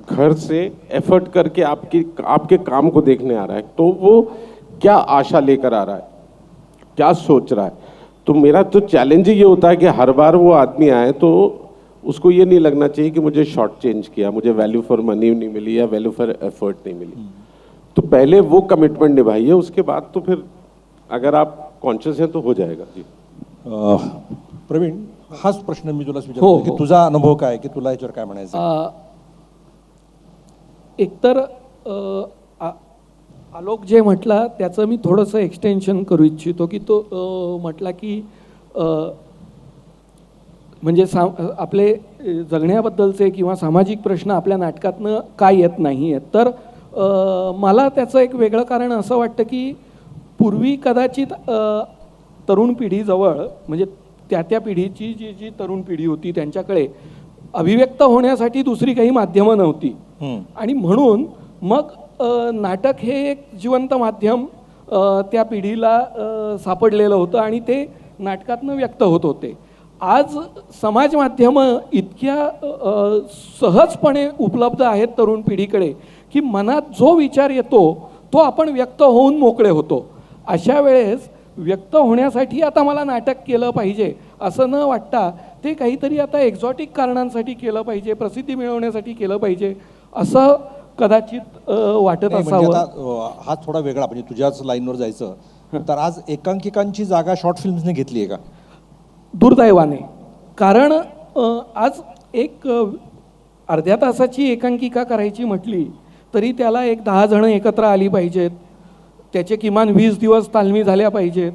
घर से एफर्ट करके आपके काम को देखने आ रहा है। तो वो क्या आशा लेकर आ रहा है, क्या सोच रहा है। तो मेरा तो चैलेंज ही ये होता है कि हर बार वो आदमी आए तो उसको ये नहीं लगना चाहिए कि मुझे शॉर्ट चेंज किया, मुझे वैल्यू फॉर मनी नहीं मिली या वैल्यू फॉर एफर्ट नहीं मिली। तो पहले वो कमिटमेंट निभाइए, उसके बाद तो फिर अगर आप कॉन्शियस हैं तो हो जाएगा। जी प्रवीण, हाच प्रश्न मी तुला विचारतो की तुझा अनुभव काय, की तुला याच्यावर काय म्हणायचं? एकतर आलोक जे म्हटला त्याचं मी थोडंसं एक्सटेन्शन करू इच्छितो की तो म्हटला की म्हणजे आपले जगण्याबद्दलचे किंवा सामाजिक प्रश्न आपल्या नाटकातनं काय येत नाही आहेत. तर मला त्याचं एक वेगळं कारण असं वाटतं की पूर्वी कदाचित तरुण पिढीजवळ, म्हणजे त्या पिढीची जी तरुण पिढी होती त्यांच्याकडे अभिव्यक्त होण्यासाठी दुसरी काही माध्यमं नव्हती आणि म्हणून मग नाटक हे एक जिवंत माध्यम त्या पिढीला सापडलेलं होतं आणि ते नाटकातनं व्यक्त होत होते. आज समाज माध्यमं इतक्या सहजपणे उपलब्ध आहेत तरुण पिढीकडे की मनात जो विचार येतो तो आपण व्यक्त होऊन मोकळे होतो. अशा वेळेस व्यक्त होण्यासाठी आता मला नाटक केलं पाहिजे असं न वाटता ते काहीतरी आता एक्झॉटिक कारणांसाठी केलं पाहिजे, प्रसिद्धी मिळवण्यासाठी केलं पाहिजे असं कदाचित वाटत नाही, म्हणजे असावं. आता हा थोडा वेगळा, म्हणजे तुझ्याच लाईनवर जायचं तर आज एकांकिकांची जागा शॉर्ट फिल्म्सने घेतली आहे का? दुर्दैवाने. कारण आज एक अर्ध्या तासाची एकांकिका करायची म्हटली तरी त्याला एक 10 जणं एकत्र आली पाहिजेत, त्याचे किमान 20 दिवस तालमी झाल्या पाहिजेत,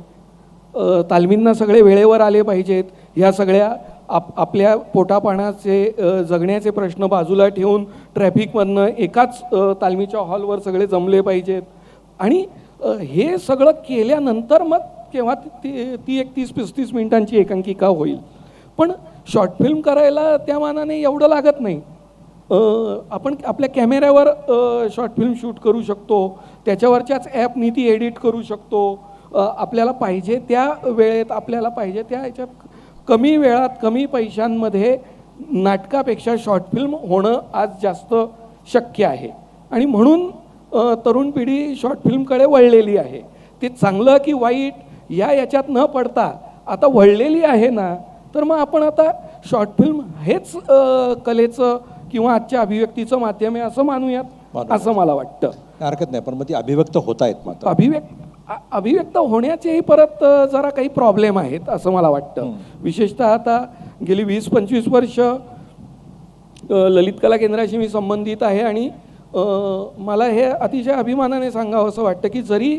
तालमींना सगळे वेळेवर आले पाहिजेत, ह्या सगळ्या आपल्या पोटापाण्याचे जगण्याचे प्रश्न बाजूला ठेवून ट्रॅफिकमधनं एकाच तालमीच्या हॉलवर सगळे जमले पाहिजेत. आणि हे सगळं केल्यानंतर मग केव्हा ती एक 30-35 मिनिटांची एकांकिका होईल. पण शॉर्ट फिल्म करायला त्या मानाने एवढं लागत नाही. आपण आपल्या कॅमेऱ्यावर शॉर्ट फिल्म शूट करू शकतो, त्याच्यावरच्याच ॲपनी ती एडिट करू शकतो. आपल्याला पाहिजे त्या वेळेत, आपल्याला पाहिजे त्या ह्याच्यात कमी वेळात कमी पैशांमध्ये नाटकापेक्षा शॉर्ट फिल्म होणं आज जास्त शक्य आहे. आणि म्हणून तरुण पिढी शॉर्ट फिल्मकडे वळलेली आहे. ते चांगलं की वाईट याच्यात न पडता आता वळलेली आहे ना, तर मग आपण आता शॉर्ट फिल्म हेच कलेचं किंवा आजच्या अभिव्यक्तीचं माध्यम आहे असं मानूयात, असं मला वाटतं. हरकत नाही, पण मग ती अभिव्यक्त होत आहेत मात्र. अभिव्यक्त होण्याचेही परत जरा काही प्रॉब्लेम आहेत असं मला वाटतं. विशेषतः आता गेली 20-25 वर्ष ललित कला केंद्राशी मी संबंधित आहे आणि मला हे अतिशय अभिमानाने सांगावं असं वाटतं की जरी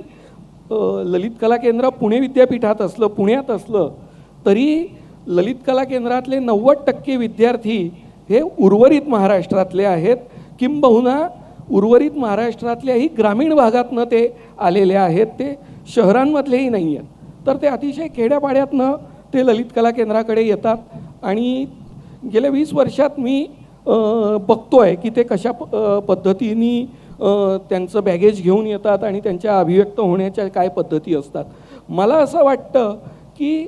ललित कला केंद्र पुणे विद्यापीठात असलं, पुण्यात असलं, तरी ललित कला केंद्रातले 90% विद्यार्थी हे उर्वरित महाराष्ट्रातले आहेत, किंबहुना उर्वरित महाराष्ट्रातल्याही ग्रामीण भागातनं ते आलेले आहेत, ते शहरांमधलेही नाही आहेत. तर ते अतिशय खेड्यापाड्यातनं ते ललित कला केंद्राकडे येतात आणि गेल्या 20 वर्षात मी बघतोय की ते कशा पद्धतीने त्यांचं बॅगेज घेऊन येतात आणि त्यांच्या अभिव्यक्त होण्याच्या काय पद्धती असतात. मला असं वाटतं की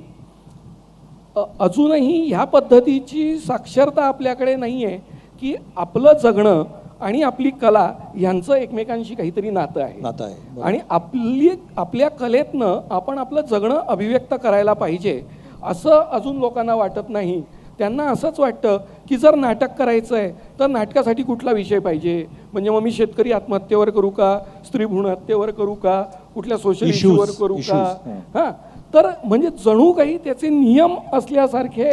अजूनही ह्या पद्धतीची साक्षरता आपल्याकडे नाही आहे की आपलं जगणं आणि आपली कला यांचं एकमेकांशी काहीतरी नातं आहे आणि आपल्या कलेतनं आपण आपलं जगणं अभिव्यक्त करायला पाहिजे असं अजून लोकांना वाटत नाही. त्यांना असंच वाटतं की जर नाटक करायचं आहे तर नाटकासाठी कुठला विषय पाहिजे, म्हणजे मग मी शेतकरी आत्महत्येवर करू का, स्त्री भ्रूण हत्येवर करू का, कुठल्या सोशल इश्यूवर करू का. हां, तर म्हणजे जणू काही त्याचे नियम असल्यासारखे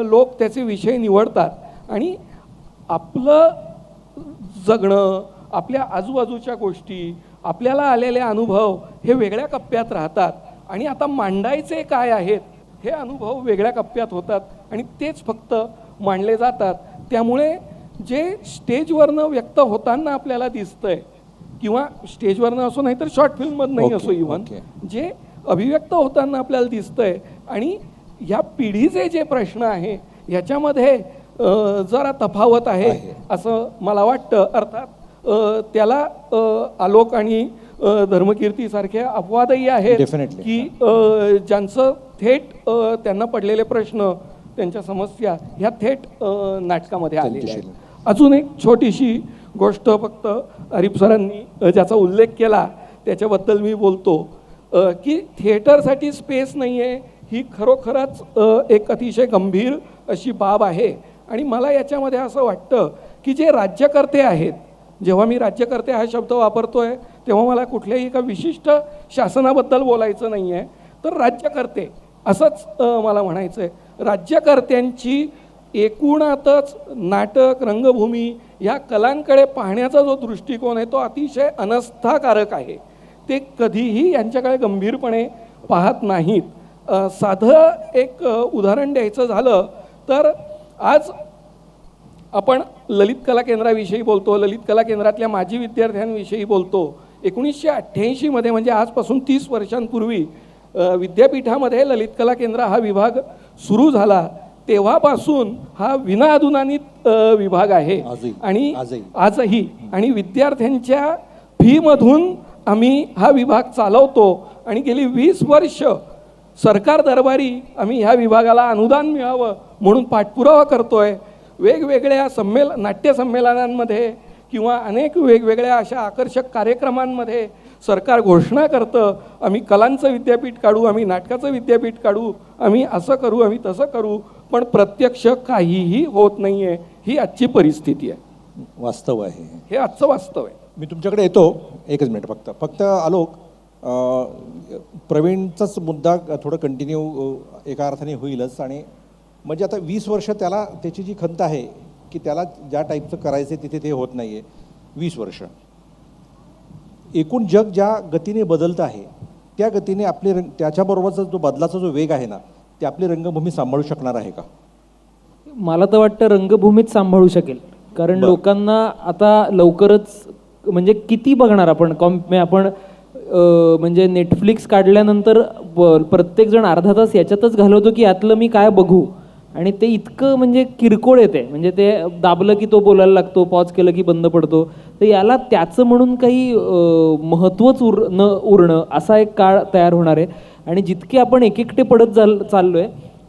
लोक त्याचे विषय निवडतात आणि आपलं जगणं, आपल्या आजूबाजूच्या गोष्टी, आपल्याला आलेले अनुभव हे वेगळ्या कप्प्यात राहतात आणि आता मांडायचे काय आहेत हे अनुभव वेगळ्या कप्प्यात होतात आणि तेच फक्त मांडले जातात. त्यामुळे जे स्टेजवरनं व्यक्त होताना आपल्याला दिसतंय किंवा स्टेजवरनं असो नाही तर शॉर्ट फिल्ममधनंही असो, इव्हन जे अभिव्यक्त होताना आपल्याला दिसतंय आणि ह्या पिढीचे जे प्रश्न आहे ह्याच्यामध्ये जरा तफावत आहे असं मला वाटतं. अर्थात त्याला आलोक आणि धर्मकीर्तीसारख्या अपवादही आहेत की ज्यांचं थेट त्यांना पडलेले प्रश्न, त्यांच्या समस्या ह्या थेट नाटकामध्ये आलेल्या आहेत. अजून एक छोटीशी गोष्ट फक्त आरिफ सरांनी ज्याचा उल्लेख केला त्याच्याबद्दल मी बोलतो की थिएटरसाठी स्पेस नाही आहे ही खरोखरच एक अतिशय गंभीर अशी बाब आहे. आणि मला याच्यामध्ये असं वाटतं की जे राज्यकर्ते आहेत, जेव्हा मी राज्यकर्ते हा शब्द वापरतोय तेव्हा मला कुठल्याही एका विशिष्ट शासनाबद्दल बोलायचं नाही आहे, तर राज्यकर्ते असंच मला म्हणायचं आहे. राज्यकर्त्यांची एकूणातच नाटक, रंगभूमी या कलांकडे पाहण्याचा जो दृष्टिकोन आहे तो अतिशय अनस्थाकारक आहे. ते कधीही यांच्याकडे गंभीरपणे पाहत नाहीत. साधं एक उदाहरण द्यायचं झालं तर आज आपण ललित कला केंद्राविषयी बोलतो, ललित कला केंद्रातल्या माजी विद्यार्थ्यांविषयी बोलतो. 1988 मध्ये म्हणजे आजपासून 30 वर्षांपूर्वी विद्यापीठामध्ये ललित कला केंद्र हा विभाग सुरू झाला. तेव्हापासून हा विनाअनुदानित विभाग आहे आणि आजही आणि विद्यार्थ्यांच्या फीमधून आम्ही हा विभाग चालवतो आणि गेली 20 वर्ष सरकार दरबारी आम्ही ह्या विभागाला अनुदान मिळावं म्हणून पाठपुरावा करतोय. वेगवेगळ्या नाट्य संमेलनांमध्ये किंवा अनेक वेगवेगळ्या अशा आकर्षक कार्यक्रमांमध्ये सरकार घोषणा करतं आम्ही कलांचं विद्यापीठ काढू, आम्ही नाटकाचं विद्यापीठ काढू, आम्ही असं करू, आम्ही तसं करू. पण प्रत्यक्ष काहीही होत नाही आहे, ही आजची परिस्थिती आहे. वास्तव आहे हे आजचं वास्तव आहे. मी तुमच्याकडे येतो एकच मिनिट फक्त आलोक प्रवीणचाच मुद्दा थोडं कंटिन्यू एका अर्थाने होईलच. आणि म्हणजे आता 20 वर्ष त्याला त्याची जी खंत आहे की त्याला ज्या टाईपचं करायचं तिथे ते होत नाही आहे. 20 वर्ष एकूण जग ज्या गतीने बदलतं आहे त्या गतीने आपले त्याच्याबरोबरचा जो बदलाचा जो वेग आहे ना ते आपली रंगभूमी सांभाळू शकणार आहे का? मला तर वाटतं रंगभूमीत सांभाळू शकेल, कारण लोकांना आता लवकरच म्हणजे किती बघणार आपण म्हणजे नेटफ्लिक्स काढल्यानंतर प्रत्येक जण अर्धा तास याच्यातच घालवतो की यातलं मी काय बघू, आणि ते इतकं म्हणजे किरकोळ येते. म्हणजे ते दाबलं की तो बोलायला लागतो, पॉज केलं की बंद पडतो. तर याला त्याचं म्हणून काही महत्त्वच उरणं असा एक काळ तयार होणार आहे. आणि जितके आपण एकटे पडत चाललोय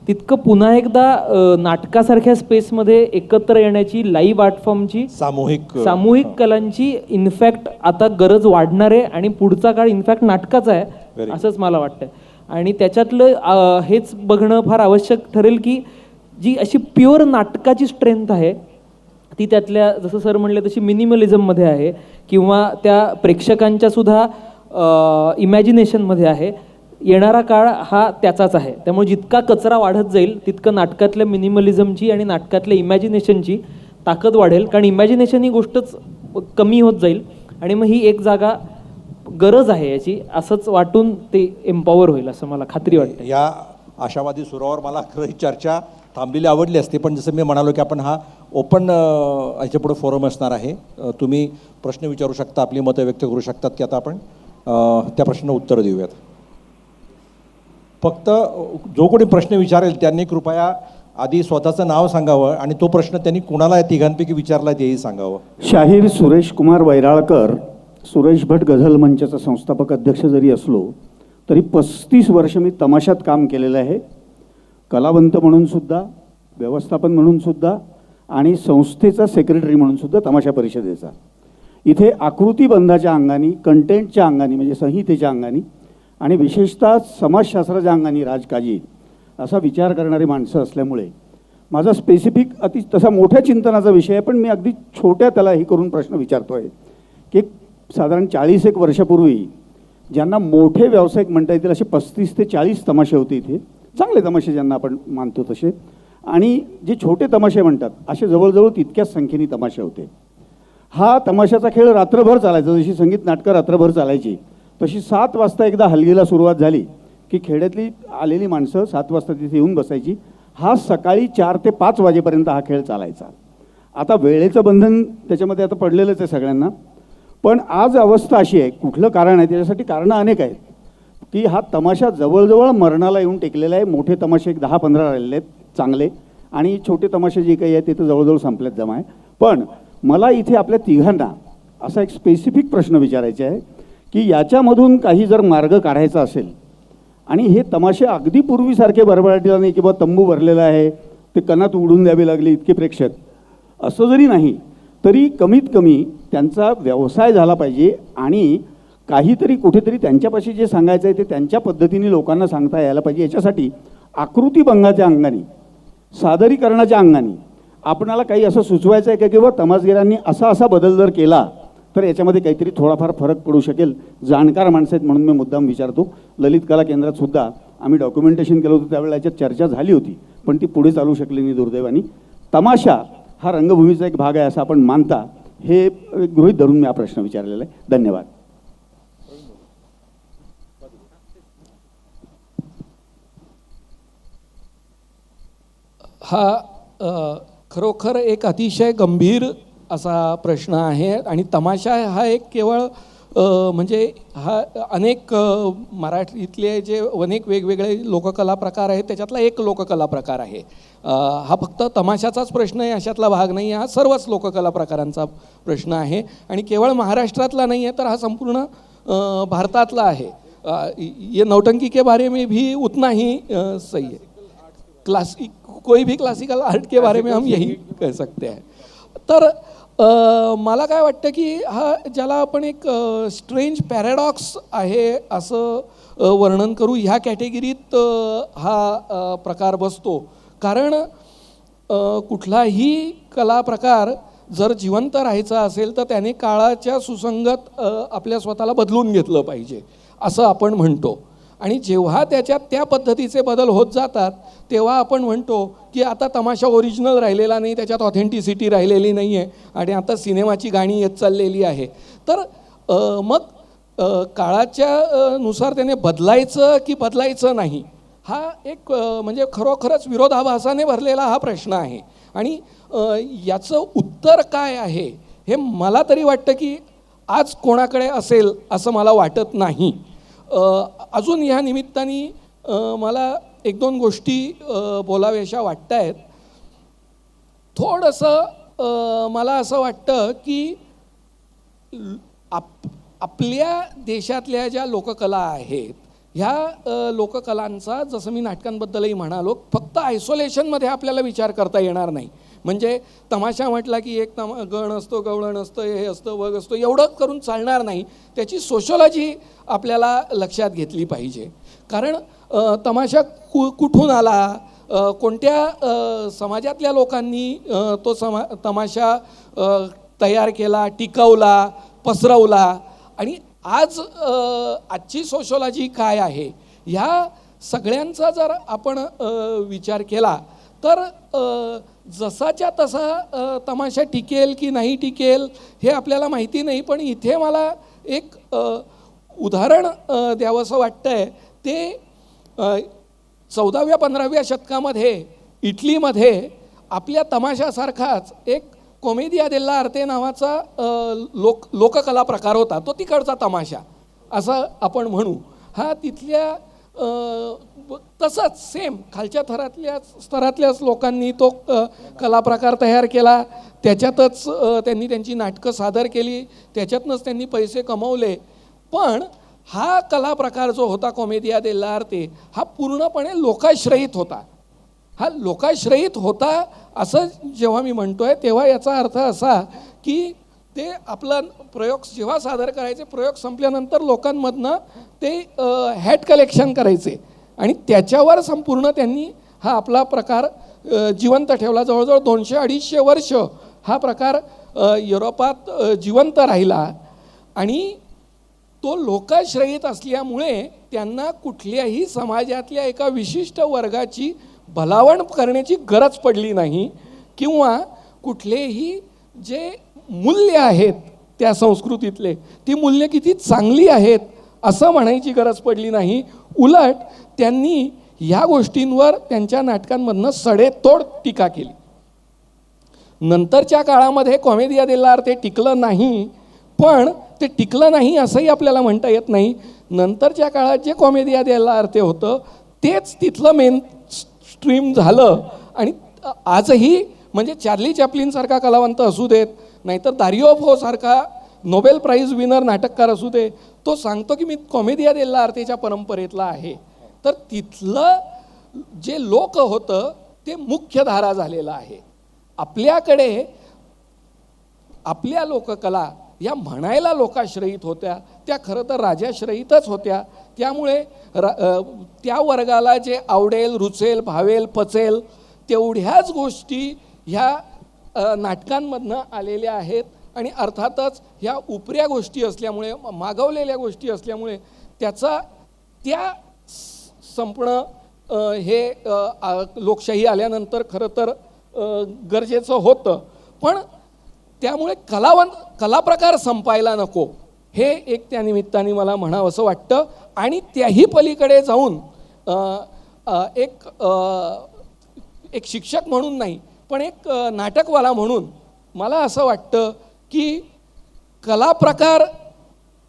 तितकं पुन्हा एकदा नाटकासारख्या स्पेसमध्ये एकत्र येण्याची, लाईव्ह आर्ट फॉर्मची, सामूहिक कलांची इनफॅक्ट आता गरज वाढणार आहे. आणि पुढचा काळ इनफॅक्ट नाटकाचा आहे असंच मला वाटतं. आणि त्याच्यातलं हेच बघणं फार आवश्यक ठरेल की जी अशी प्युअर नाटकाची स्ट्रेंथ आहे ती त्यातल्या, जसं सर म्हणले तशी मिनिमलिझममध्ये आहे, किंवा त्या प्रेक्षकांच्या सुद्धा इमॅजिनेशनमध्ये आहे. येणारा काळ हा त्याचाच आहे. त्यामुळे जितका कचरा वाढत जाईल तितकं नाटकातल्या मिनिमलिझमची आणि नाटकातल्या इमॅजिनेशनची ताकद वाढेल. कारण इमॅजिनेशन ही गोष्टच कमी होत जाईल आणि मग ही एक जागा गरज आहे याची असंच वाटून ते एम्पॉवर होईल असं मला खात्री वाटते. या आशावादी सुरावर मला खरं ही चर्चा थांबलेली आवडली असते, पण जसं मी म्हणालो की आपण हा ओपन ह्याच्या पुढे फोरम असणार आहे. तुम्ही प्रश्न विचारू शकता, आपली मतं व्यक्त करू शकतात की आता आपण त्या प्रश्नांना उत्तर देऊयात. फक्त जो कोणी प्रश्न विचारेल त्यांनी कृपया आधी स्वतःचं नाव सांगावं आणि तो प्रश्न त्यांनी कुणाला या तिघांपैकी विचारला तेही सांगावं. शाहीर सुरेश कुमार वैराळकर, सुरेश भट गझल मंचाचा संस्थापक अध्यक्ष जरी असलो तरी 35 वर्ष मी तमाशात काम केलेलं आहे. कलावंत म्हणून सुद्धा, व्यवस्थापन म्हणून सुद्धा आणि संस्थेचा सेक्रेटरी म्हणून सुद्धा तमाशा परिषदेचा. इथे आकृतीबंधाच्या अंगाने, कंटेंटच्या अंगाने म्हणजे संहितेच्या अंगाने आणि विशेषतः समाजशास्त्राच्या अंगाने राजकाजी असा विचार करणारी माणसं असल्यामुळे माझा स्पेसिफिक तसा मोठ्या चिंतनाचा विषय आहे. पण मी अगदी छोट्या त्याला हे करून प्रश्न विचारतो आहे की साधारण 40 वर्षापूर्वी ज्यांना मोठे व्यावसायिक म्हणता येतील असे 35 ते 40 तमाशे होते इथे, चांगले तमाशे ज्यांना आपण मानतो तसे, आणि जे छोटे तमाशे म्हणतात असे जवळजवळ तितक्याच संख्येने तमाशे होते. हा तमाशाचा खेळ रात्रभर चालायचा. जशी संगीत नाटकं रात्रभर चालायची तशी 7 वाजता एकदा हलगीला सुरुवात झाली की खेड्यातली आलेली माणसं 7 वाजता तिथे येऊन बसायची. हा सकाळी 4 ते 5 वाजेपर्यंत हा खेळ चालायचा. आता वेळेचं बंधन त्याच्यामध्ये आता पडलेलंच आहे सगळ्यांना. पण आज अवस्था अशी आहे, कुठलं कारण आहे त्याच्यासाठी कारणं अनेक आहेत, की हा तमाशा जवळजवळ मरणाला येऊन टेकलेला आहे. मोठे तमाशे एक 10-15 राहिलेले आहेत चांगले, आणि छोटे तमाशे जे काही आहेत ते तर जवळजवळ संपल्यात जमा आहे. पण मला इथे आपल्या तिघांना असा एक स्पेसिफिक प्रश्न विचारायचा आहे की याच्यामधून काही जर मार्ग काढायचा असेल, आणि हे तमाशे अगदी पूर्वीसारखे भरभराटीला नाही की बा तंबू भरलेला आहे ते कणात उडून द्यावे लागले इतके प्रेक्षक, असं जरी नाही तरी कमीत कमी त्यांचा व्यवसाय झाला पाहिजे आणि काहीतरी कुठेतरी त्यांच्यापाशी जे सांगायचं आहे ते त्यांच्या पद्धतीने लोकांना सांगता यायला पाहिजे. याच्यासाठी आकृतीभंगाच्या अंगाने, सादरीकरणाच्या अंगाने आपणाला काही असं सुचवायचं आहे का की बाबा तमासगिरांनी असा बदल जर केला तर याच्यामध्ये काहीतरी थोडाफार फरक पडू शकेल. जाणकार माणसं आहेत म्हणून मी मुद्दाम विचारतो. ललित कला केंद्रात सुद्धा आम्ही डॉक्युमेंटेशन केलं होतं, त्यावेळेला याच्यात चर्चा झाली होती पण ती पुढे चालू शकली नाही दुर्दैवाने. तमाशा हा रंगभूमीचा एक भाग आहे असं आपण मानता, हे गृहीत धरून मी हा प्रश्न विचारलेला आहे. धन्यवाद. हा खरोखर एक अतिशय गंभीर असा प्रश्न आहे. आणि तमाशा हा एक केवळ म्हणजे हा अनेक मराठीतले जे अनेक वेगवेगळे लोककला प्रकार आहेत त्याच्यातला एक लोककला प्रकार आहे. हा फक्त तमाशाचाच प्रश्न आहे अशातला भाग नाही, हा सर्वच लोककला प्रकारांचा प्रश्न आहे. आणि केवळ महाराष्ट्रातला नाही आहे तर हा संपूर्ण भारतातला आहे. ये नौटंकी के बारे में भी उतना ही सही है. क्लासिक कोई भी क्लासिकल आर्ट के बारे में हम यही कह सकते हैं. तर मला काय वाटतं की हा ज्याला आपण एक स्ट्रेंज पॅराडॉक्स आहे असं वर्णन करू, ह्या कॅटेगरीत हा प्रकार बसतो. कारण कुठलाही कला प्रकार जर जिवंत राहायचा असेल तर त्याने काळाच्या सुसंगत आपल्या स्वतःला बदलून घेतलं पाहिजे असं आपण म्हणतो. आणि जेव्हा त्याच्यात त्या पद्धतीचे बदल होत जातात तेव्हा आपण म्हणतो की आता तमाशा ओरिजिनल राहिलेला नाही, त्याच्यात ऑथेंटिसिटी राहिलेली नाही आहे आणि आता सिनेमाची गाणी येत चाललेली आहे. तर मग काळाच्या नुसार त्याने बदलायचं की बदलायचं नाही हा एक म्हणजे खरोखरच विरोधाभासाने भरलेला हा प्रश्न आहे. आणि याचं उत्तर काय आहे हे मला तरी वाटतं की आज कोणाकडे असेल असं मला वाटत नाही. अजून ह्या निमित्ताने मला एक दोन गोष्टी बोलाव्याशा वाटत आहेत. थोडंसं मला असं वाटतं की आपल्या देशातल्या ज्या लोककला आहेत ह्या लोककलांचा जसं मी नाटकांबद्दलही म्हणालो फक्त आयसोलेशनमध्ये आपल्याला विचार करता येणार नाही. म्हणजे तमाशा म्हटला की एक गण असतो, गवळण असतं, हे असतं, वग असतो, एवढं करून चालणार नाही. त्याची सोशॉलॉजी आपल्याला लक्षात घेतली पाहिजे. कारण तमाशा कुठून आला, कोणत्या समाजातल्या लोकांनी तो तमाशा तयार केला, टिकवला, पसरवला आणि आजची सोशॉलॉजी काय आहे ह्या सगळ्यांचा जर आपण विचार केला तर जसाच्या तसा तमाशा टिकेल की नाही टिकेल हे आपल्याला माहिती नाही. पण इथे मला एक उदाहरण द्यावंसं वाटतं आहे. ते 14व्या-15व्या शतकामध्ये इटलीमध्ये आपल्या तमाशासारखाच एक कॉमेडिया डेलार्टे नावाचा लोककला प्रकार होता. तो तिकडचा तमाशा असं आपण म्हणू. हा तिथल्या तसंच सेम खालच्या स्तरातल्याच लोकांनी तो कला प्रकार तयार केला. त्याच्यातच त्यांनी त्यांची नाटकं सादर केली, त्याच्यातनंच त्यांनी पैसे कमवले. पण हा कला प्रकार जो होता कॉमेडिया डेलार्टे हा पूर्णपणे लोकाश्रयित होता. हा लोकाश्रयित होता असं जेव्हा मी म्हणतोय तेव्हा याचा अर्थ असा की ते आपला प्रयोग जेव्हा सादर करायचे, प्रयोग संपल्यानंतर लोकांमधनं ते हॅट कलेक्शन करायचे आणि त्याच्यावर संपूर्ण त्यांनी हा आपला प्रकार जिवंत ठेवला. जवळजवळ 200-250 वर्ष हा प्रकार युरोपात जिवंत राहिला. आणि तो लोकाश्रयित असल्यामुळे त्यांना कुठल्याही समाजातल्या एका विशिष्ट वर्गाची भलावण करण्याची गरज पडली नाही किंवा कुठलेही जे मूल्य आहेत त्या संस्कृतीतले ती मूल्य किती चांगली आहेत असं म्हणायची गरज पडली नाही. उलट त्यांनी ह्या गोष्टींवर त्यांच्या नाटकांमधनं सडेतोड टीका केली. नंतरच्या काळामध्ये कॉमेडिया डेलार्टे टिकलं नाही, पण ते टिकलं नाही असंही आपल्याला म्हणता येत नाही. नंतरच्या काळात जे कॉमेडिया डेलार्टे होतं तेच तिथलं मेन स्ट्रीम झालं. आणि आजही म्हणजे चार्ली चॅप्लिनसारखा कलावंत असू देत, नाहीतर दारियो फो सारखा नोबेल प्राईज विनर नाटककार असू दे, तो सांगतो की मी कॉमेडिया डेलार्टेच्या परंपरेतला आहे. तर तिथलं जे लोक होतं ते मुख्यधारा झालेलं आहे. आपल्याकडे आपल्या लोककला या म्हणायला लोकाश्रयित होत्या, त्या खरं तर राजाश्रयितच होत्या. त्यामुळे त्या वर्गाला जे आवडेल, रुचेल, भावेल, पचेल तेवढ्याच गोष्टी ह्या नाटकांमधनं आलेल्या आहेत. आणि अर्थातच ह्या उपऱ्या गोष्टी असल्यामुळे, मागवलेल्या गोष्टी असल्यामुळे त्याचा त्या संपणं हे लोकशाही आल्यानंतर खरं तर गरजेचं होतं. पण त्यामुळे कलाप्रकार संपायला नको हे एक त्या निमित्ताने मला म्हणावं असं वाटतं. आणि त्याही पलीकडे जाऊन एक शिक्षक म्हणून नाही पण एक नाटकवाला म्हणून मला असं वाटतं की कलाप्रकार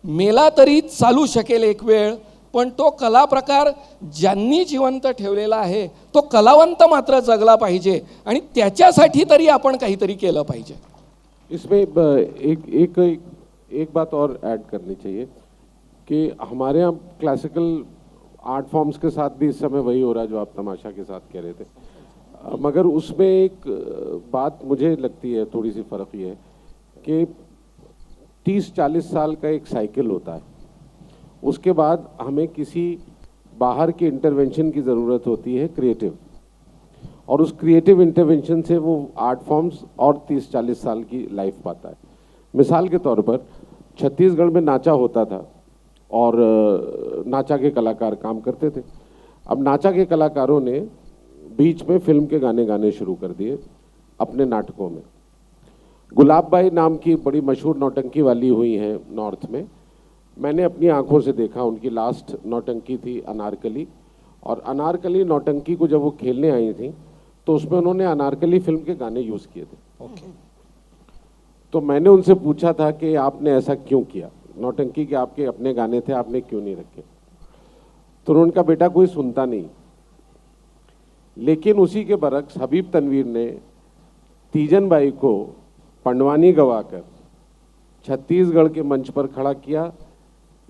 मेला तरी चालू शकेल एक वेळ, पण तो कलाप्रकार ज्यांनी जिवंत ठेवलेला आहे तो कलावंत मात्र जगला पाहिजे आणि त्याच्यासाठी तरी आपण काहीतरी केलं पाहिजे. इसमें एक बात और ऐड करनी चाहिए कि हमारे यहाँ क्लासिकल आर्ट फॉर्म्स के साथ भी इस समय वही हो रहा है जो आप तमाशा के साथ कह रहे थे. मगर उसमें एक बात मुझे लगती है थोड़ी सी फ़र्क ये है कि 30-40 साल का एक साइकिल होता है. उसके बाद हमें किसी बाहर के इंटरवेंशन की ज़रूरत होती है क्रिएटिव. और उस क्रिएटिव इंटरवेंशन से वो आर्ट फॉर्म्स और 30-40 साल की लाइफ पाता है। मिसाल के तौर पर छत्तीसगढ़ में नाचा होता था और नाचा के कलाकार काम करते थे। अब नाचा के कलाकारों ने बीच में फिल्म के गाने गाने शुरू कर दिए अपने नाटकों में। गुलाब बाई नाम की बड़ी मशहूर नौटंकी वाली हुई हैं नॉर्थ में। मैंने अपनी आंखों से देखा, उनकी लास्ट नौटंकी थी अनारकली, और अनारकली नौटंकी को जब वो खेलने आई थी तो उसमें उन्होंने अनारकली फिल्म के गाने यूज़ किए थे। ओके। तो मैंने उनसे पूछा था कि आपने ऐसा क्यों किया, नौटंकी के आपके अपने गाने थे, आपने क्यों नहीं रखे? तो उनका बेटा कोई सुनता नहीं। लेकिन उसी के बरक्स हबीब तनवीर ने तीजन बाई को पंडवानी गवाकर छत्तीसगढ़ के मंच पर खड़ा किया,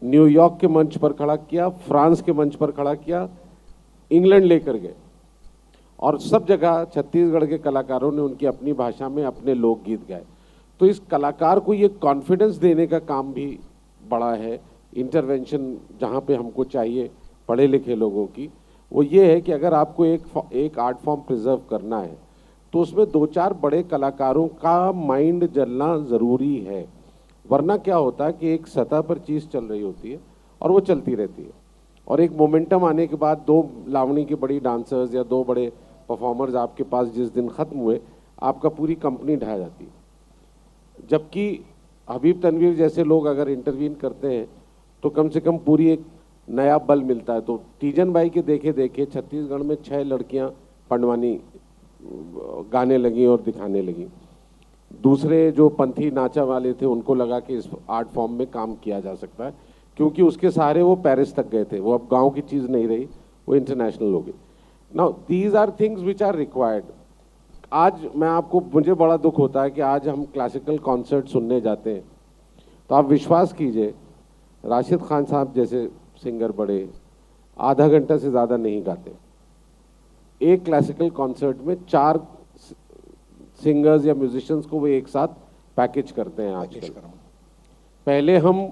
न्यूयॉर्क के मंच पर खड़ा किया, फ्रांस के मंच पर खड़ा किया, इंग्लैंड लेकर गए, और सब जगह छत्तीसगढ़ के कलाकारों ने उनकी अपनी भाषा में अपने लोकगीत गाए। तो इस कलाकार को ये कॉन्फिडेंस देने का काम भी बड़ा है। इंटरवेंशन जहाँ पे हमको चाहिए पढ़े लिखे लोगों की, वो ये है कि अगर आपको एक आर्ट फॉर्म प्रिजर्व करना है तो उसमें 2-4 बड़े कलाकारों का माइंड जलना ज़रूरी है। वरना क्या होता है कि एक सतह पर चीज़ चल रही होती है और वो चलती रहती है, और एक मोमेंटम आने के बाद 2 लावणी के बड़ी डांसर्स या 2 बड़े परफॉर्मर्स आपके पास जिस दिन ख़त्म हुए, आपका पूरी कंपनी ढह जाती है। जबकि हबीब तनवीर जैसे लोग अगर इंटरवीन करते हैं तो कम से कम पूरी एक नया बल मिलता है। तो तीजन बाई के देखे देखे छत्तीसगढ़ में 6 लड़कियां पंडवानी गाने लगी और दिखाने लगी। दूसरे जो पंथी नाचा वाले थे उनको लगा कि इस आर्ट फॉर्म में काम किया जा सकता है, क्योंकि उसके सहारे वो पेरिस तक गए थे। वो अब गांव की चीज़ नहीं रही, वो इंटरनेशनल हो गई। Now these are things which are required. आज मुझे बड़ा दुख होता है कि आज हम क्लासिकल कॉन्सर्ट सुनने जाते हैं तो आप विश्वास कीजिए, राशिद खान साहब जैसे सिंगर बड़े आधा घंटा से ज़्यादा नहीं गाते। एक क्लासिकल कॉन्सर्ट में 4 सिंगर्स या म्यूजिशियंस को वो एक साथ पैकेज करते हैं आजकल। पहले हम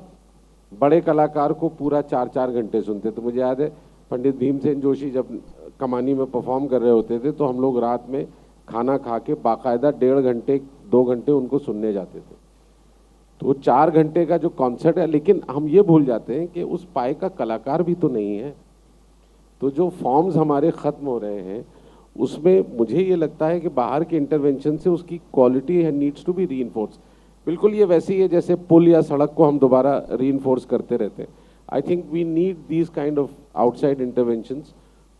बड़े कलाकार को पूरा 4-4 घंटे सुनते। तो मुझे याद है पंडित भीमसेन जोशी जब कमानी में परफॉर्म कर रहे होते थे तो हम लोग रात में खाना खा के बाकायदा 1.5 घंटे 2 घंटे उनको सुनने जाते थे। तो 4 घंटे का जो कॉन्सर्ट है, लेकिन हम ये भूल जाते हैं कि उस पाए का कलाकार भी तो नहीं है। तो जो फॉर्म्स हमारे ख़त्म हो रहे हैं उसमें मुझे ये लगता है कि बाहर के इंटरवेंशन से उसकी क्वालिटी है नीड्स टू बी रीइंफोर्स। बिल्कुल ये वैसे ही है जैसे पुल या सड़क को हम दोबारा रीइंफोर्स करते रहते हैं। I think we need these kind of outside interventions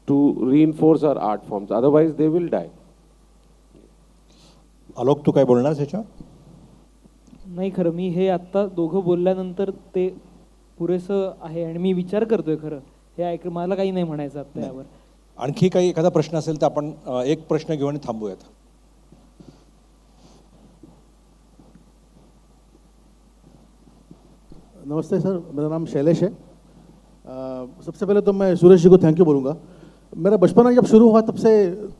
to reinforce our art forms, otherwise they will die. Alok, तू काय बोलणार त्याच्यावर? नाही, खरं मी हे आत्ता दोघं बोलल्यानंतर ते पुरेसं आहे आणि मी विचार करतोय खरं हे ऐक, मला काही नाही म्हणायचं आता यावर. आणखी काही एखादा प्रश्न असेल तर आपण एक प्रश्न घेऊ आणि थांबूयात. नमस्ते सर, मेरा नाम शैलेश है। सबसे पहले तो मैं सुरेश जी को थैंक यू बोलूँगा। मेरा बचपना जब शुरू हुआ तब से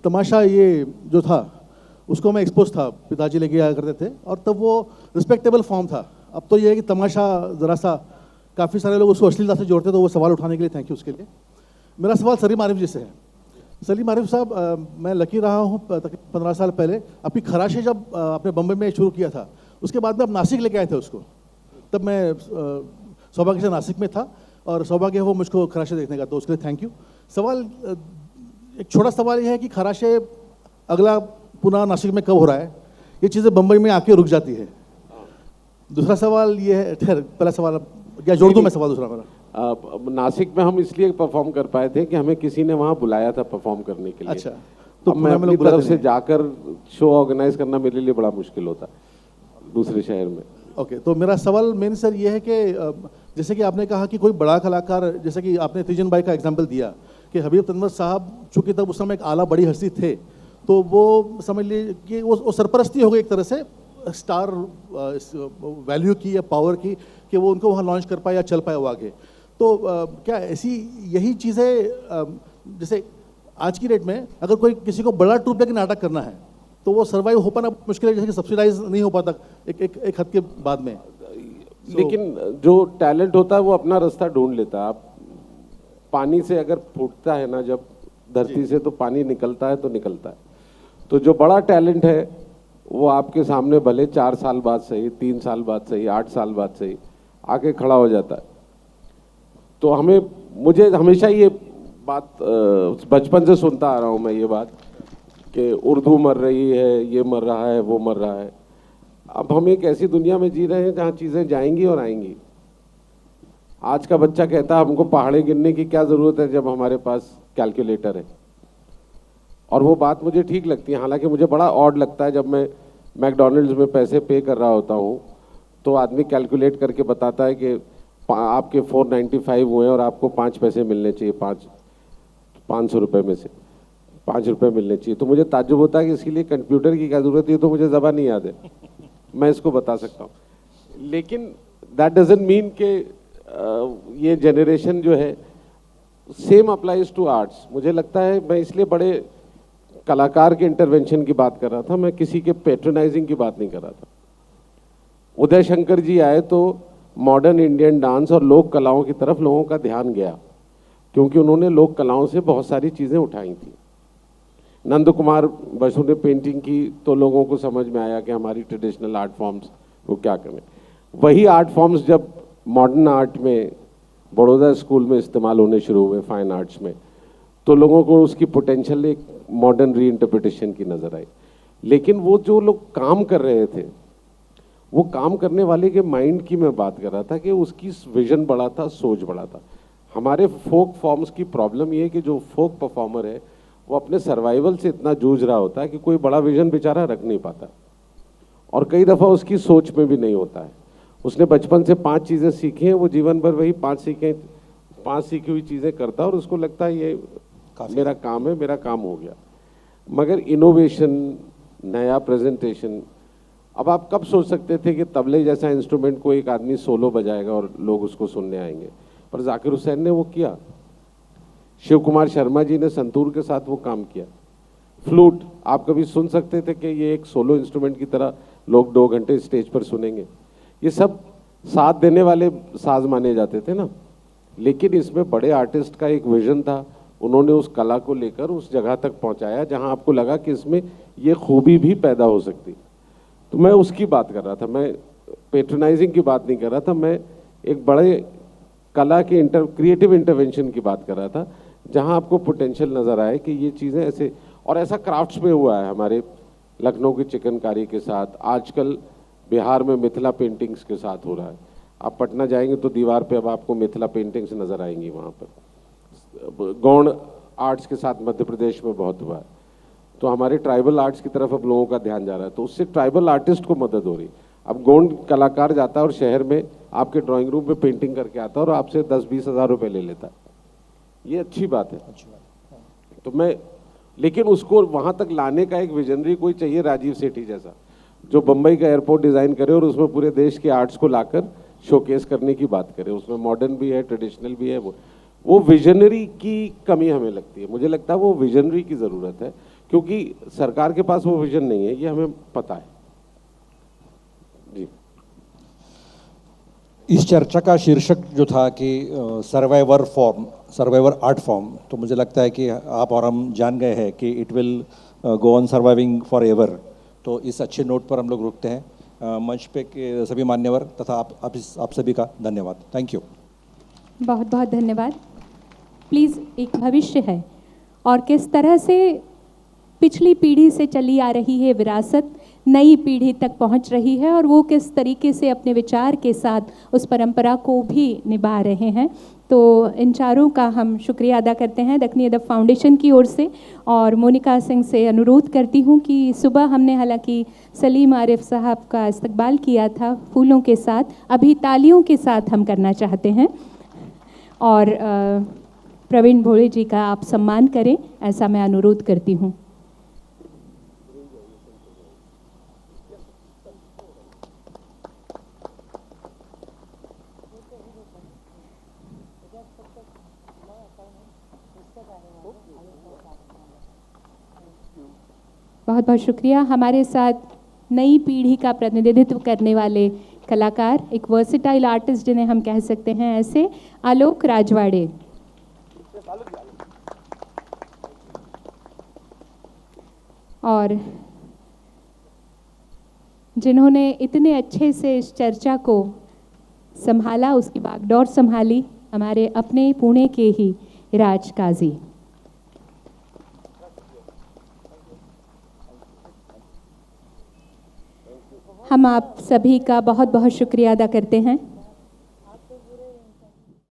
तमाशा ये जो था उसको मैं एक्सपोज था, पिताजी लेके आया करते थे और तब वो रिस्पेक्टेबल फॉर्म था। अब तो ये है कि तमाशा ज़रा सा काफ़ी सारे लोग उसको अश्लीलता से जोड़ते, तो वो सवाल उठाने के लिए थैंक यू उसके लिए। मेरा सवाल सलीम आरिफ जी से है। सलीम आरिफ साहब, मैं लकी रहा हूँ तकरीबन 15 साल पहले। आपकी खराशे जब आपने बम्बई में शुरू किया था उसके बाद में आप नासिक लेके आए थे उसको, तब मैं सौभाग्य से नासिक में था और सौभाग्य हो मुझको खराशे देखने का, तो उसके लिए थैंक यू। सवाल एक छोटा सवाल ये है कि खराशे अगला पुनः नासिक में कब हो रहा है? ये चीज़ें बम्बई में आके रुक जाती है। दूसरा सवाल ये है, पहला सवाल क्या जोड़ दूँ मैं सवाल दूसरा मेरा? नासिक में हम इसलिए परफॉर्म कर पाए थे कि हमें किसी ने वहाँ बुलाया था परफॉर्म करने के लिए। अच्छा, तो मैं अपनी तरफ से जाकर शो ऑर्गेनाइज करना मेरे लिए बड़ा मुश्किल होता दूसरे शहर में। ओके, तो मेरा सवाल मेन सर ये है कि जैसे कि आपने कहा कि कोई बड़ा कलाकार, जैसे कि आपने तीजन बाई का एग्जांपल दिया कि हबीब तनवर साहब चूँकि तब उस समय एक आला बड़ी हस्ती थे, तो वो समझ लीजिए कि वो सरपरस्ती हो गई एक तरह से स्टार वैल्यू की या पावर की, कि वो उनको वहाँ लॉन्च कर पाए या चल पाए वो आगे। तो क्या ऐसी यही चीज़ें जैसे आज की डेट में अगर कोई किसी को बड़ा ट्रूप लेकर नाटक करना है तो वो सर्वाइव हो पाना मुश्किल है, जैसे कि सब्सिडाइज नहीं हो पाता एक हद के बाद में। लेकिन जो टैलेंट होता है वो अपना रास्ता ढूंढ लेता है। आप पानी से अगर फूटता है ना जब धरती से, तो पानी निकलता है तो निकलता है। तो जो बड़ा टैलेंट है वो आपके सामने भले 4 साल बाद सही, 3 साल बाद सही, 8 साल बाद सही आके खड़ा हो जाता है। तो मुझे हमेशा ये बात बचपन से सुनता आ रहा हूँ मैं ये बात कि उर्दू मर रही है, ये मर रहा है, वो मर रहा है। अब हम एक ऐसी दुनिया में जी रहे हैं जहाँ चीज़ें जाएंगी और आएंगी। आज का बच्चा कहता है हमको पहाड़े गिनने की क्या ज़रूरत है जब हमारे पास कैलकुलेटर है। और वो बात मुझे ठीक लगती है। हालांकि मुझे बड़ा ऑड लगता है जब मैं मैकडॉनल्ड्स में पैसे पे कर रहा होता हूँ तो आदमी कैलकुलेट करके बताता है कि आपके 495 हुए हैं और आपको 5 पैसे मिलने चाहिए, 500 रुपये में से 5 रुपये मिलने चाहिए। तो मुझे ताज्जुब होता है कि इसके लिए कंप्यूटर की क्या ज़रूरत है, तो मुझे ज़बान नहीं याद है, मैं इसको बता सकता हूँ। लेकिन दैट डजंट मीन कि ये जनरेशन जो है सेम अप्लाइज टू आर्ट्स। मुझे लगता है मैं इसलिए बड़े कलाकार के इंटरवेंशन की बात कर रहा था, मैं किसी के पेट्रोनाइजिंग की बात नहीं कर रहा था। उदय शंकर जी आए तो मॉडर्न इंडियन डांस और लोक कलाओं की तरफ लोगों का ध्यान गया, क्योंकि उन्होंने लोक कलाओं से बहुत सारी चीज़ें उठाई थी। नंद कुमार बसु ने पेंटिंग की तो लोगों को समझ में आया कि हमारी ट्रेडिशनल आर्ट फॉर्म्स वो क्या करें। वही आर्ट फॉर्म्स जब मॉडर्न आर्ट में बड़ौदा स्कूल में इस्तेमाल होने शुरू हुए, फाइन आर्ट्स में, तो लोगों को उसकी पोटेंशियल एक मॉडर्न री इंटरप्रिटेशन की नज़र आई। लेकिन वो जो लोग काम कर रहे थे, वो काम करने वाले के माइंड की मैं बात कर रहा था कि उसकी विजन बड़ा था, सोच बड़ा था। हमारे फोक फॉर्म्स की प्रॉब्लम ये है कि जो फोक परफॉर्मर है वो अपने सर्वाइवल से इतना जूझ रहा होता है कि कोई बड़ा विजन बेचारा रख नहीं पाता, और कई दफ़ा उसकी सोच में भी नहीं होता है। उसने बचपन से 5 चीज़ें सीखी हैं, वो जीवन भर वही 5 सीखी हुई चीज़ें करता है और उसको लगता है ये मेरा काम है, मेरा काम हो गया। मगर इनोवेशन, नया प्रेजेंटेशन, अब आप कब सोच सकते थे कि तबले जैसा इंस्ट्रूमेंट को एक आदमी सोलो बजाएगा और लोग उसको सुनने आएंगे, पर जाकिर हुसैन ने वो किया। शिव कुमार शर्मा जी ने संतूर के साथ वो काम किया। फ्लूट, आप कभी सुन सकते थे कि ये एक सोलो इंस्ट्रूमेंट की तरह लोग 2 घंटे स्टेज पर सुनेंगे? ये सब साथ देने वाले साज माने जाते थे ना। लेकिन इसमें बड़े आर्टिस्ट का एक विजन था, उन्होंने उस कला को लेकर उस जगह तक पहुंचाया जहां आपको लगा कि इसमें ये खूबी भी पैदा हो सकती। तो मैं उसकी बात कर रहा था, मैं पेट्रोनाइजिंग की बात नहीं कर रहा था, मैं एक बड़े कला के क्रिएटिव इंटरवेंशन की बात कर रहा था, जहां आपको पोटेंशियल नज़र आए कि ये चीज़ें ऐसे। और ऐसा क्राफ्ट्स में हुआ है हमारे लखनऊ की चिकनकारी के साथ, आजकल बिहार में मिथिला पेंटिंग्स के साथ हो रहा है। आप पटना जाएंगे तो दीवार पे अब आपको मिथिला पेंटिंग्स नज़र आएंगी। वहाँ पर गौड़ आर्ट्स के साथ मध्य प्रदेश में बहुत हुआ है। तो हमारे ट्राइबल आर्ट्स की तरफ अब लोगों का ध्यान जा रहा है, तो उससे ट्राइबल आर्टिस्ट को मदद हो रही। अब गौड़ कलाकार जाता है और शहर में आपके ड्राइंग रूम में पेंटिंग करके आता है और आपसे 10-20 हज़ार रुपये ले लेता है। ये अच्छी बात है। तो मैं, लेकिन उसको वहाँ तक लाने का एक विजनरी कोई चाहिए, राजीव सेठी जैसा, जो बम्बई का एयरपोर्ट डिज़ाइन करे और उसमें पूरे देश के आर्ट्स को लाकर शोकेस करने की बात करे। उसमें मॉडर्न भी है, ट्रेडिशनल भी है। वो विजनरी की कमी हमें लगती है। मुझे लगता है वो विजनरी की ज़रूरत है, क्योंकि सरकार के पास वो विजन नहीं है, ये हमें पता है जी। इस चर्चा का शीर्षक जो था कि सर्वाइवर आर्ट फॉर्म, तो मुझे लगता है कि आप और हम जान गए हैं कि it will go on surviving for ever. तो इस अच्छे नोट पर हम लोग रुकते हैं। मंच पे के सभी मान्यवर तथा आप सभी का धन्यवाद। Thank you. बहुत बहुत धन्यवाद। प्लीज़, एक भविष्य है और किस तरह से पिछली पीढ़ी से चली आ रही है विरासत नई पीढ़ी तक पहुंच रही है, और वो किस तरीके से अपने विचार के साथ उस परंपरा को भी निभा रहे हैं। तो इन चारों का हम शुक्रिया अदा करते हैं दक्कनी अदब फाउंडेशन की ओर से। और मोनिका सिंह से अनुरोध करती हूं कि सुबह हमने हालांकि सलीम आरिफ साहब का इस्तकबाल किया था फूलों के साथ, अभी तालियों के साथ हम करना चाहते हैं, और प्रवीण भोले जी का आप सम्मान करें, ऐसा मैं अनुरोध करती हूं। बहुत बहुत शुक्रिया। हमारे साथ नई पीढ़ी का प्रतिनिधित्व करने वाले कलाकार, एक वर्सेटाइल आर्टिस्ट जिन्हें हम कह सकते हैं ऐसे, आलोक राजवाड़े। और जिन्होंने इतने अच्छे से इस चर्चा को संभाला, उसकी बागडोर संभाली, हमारे अपने पुणे के ही राज काजी। हम आप सभी का बहुत बहुत शुक्रिया अदा करते हैं।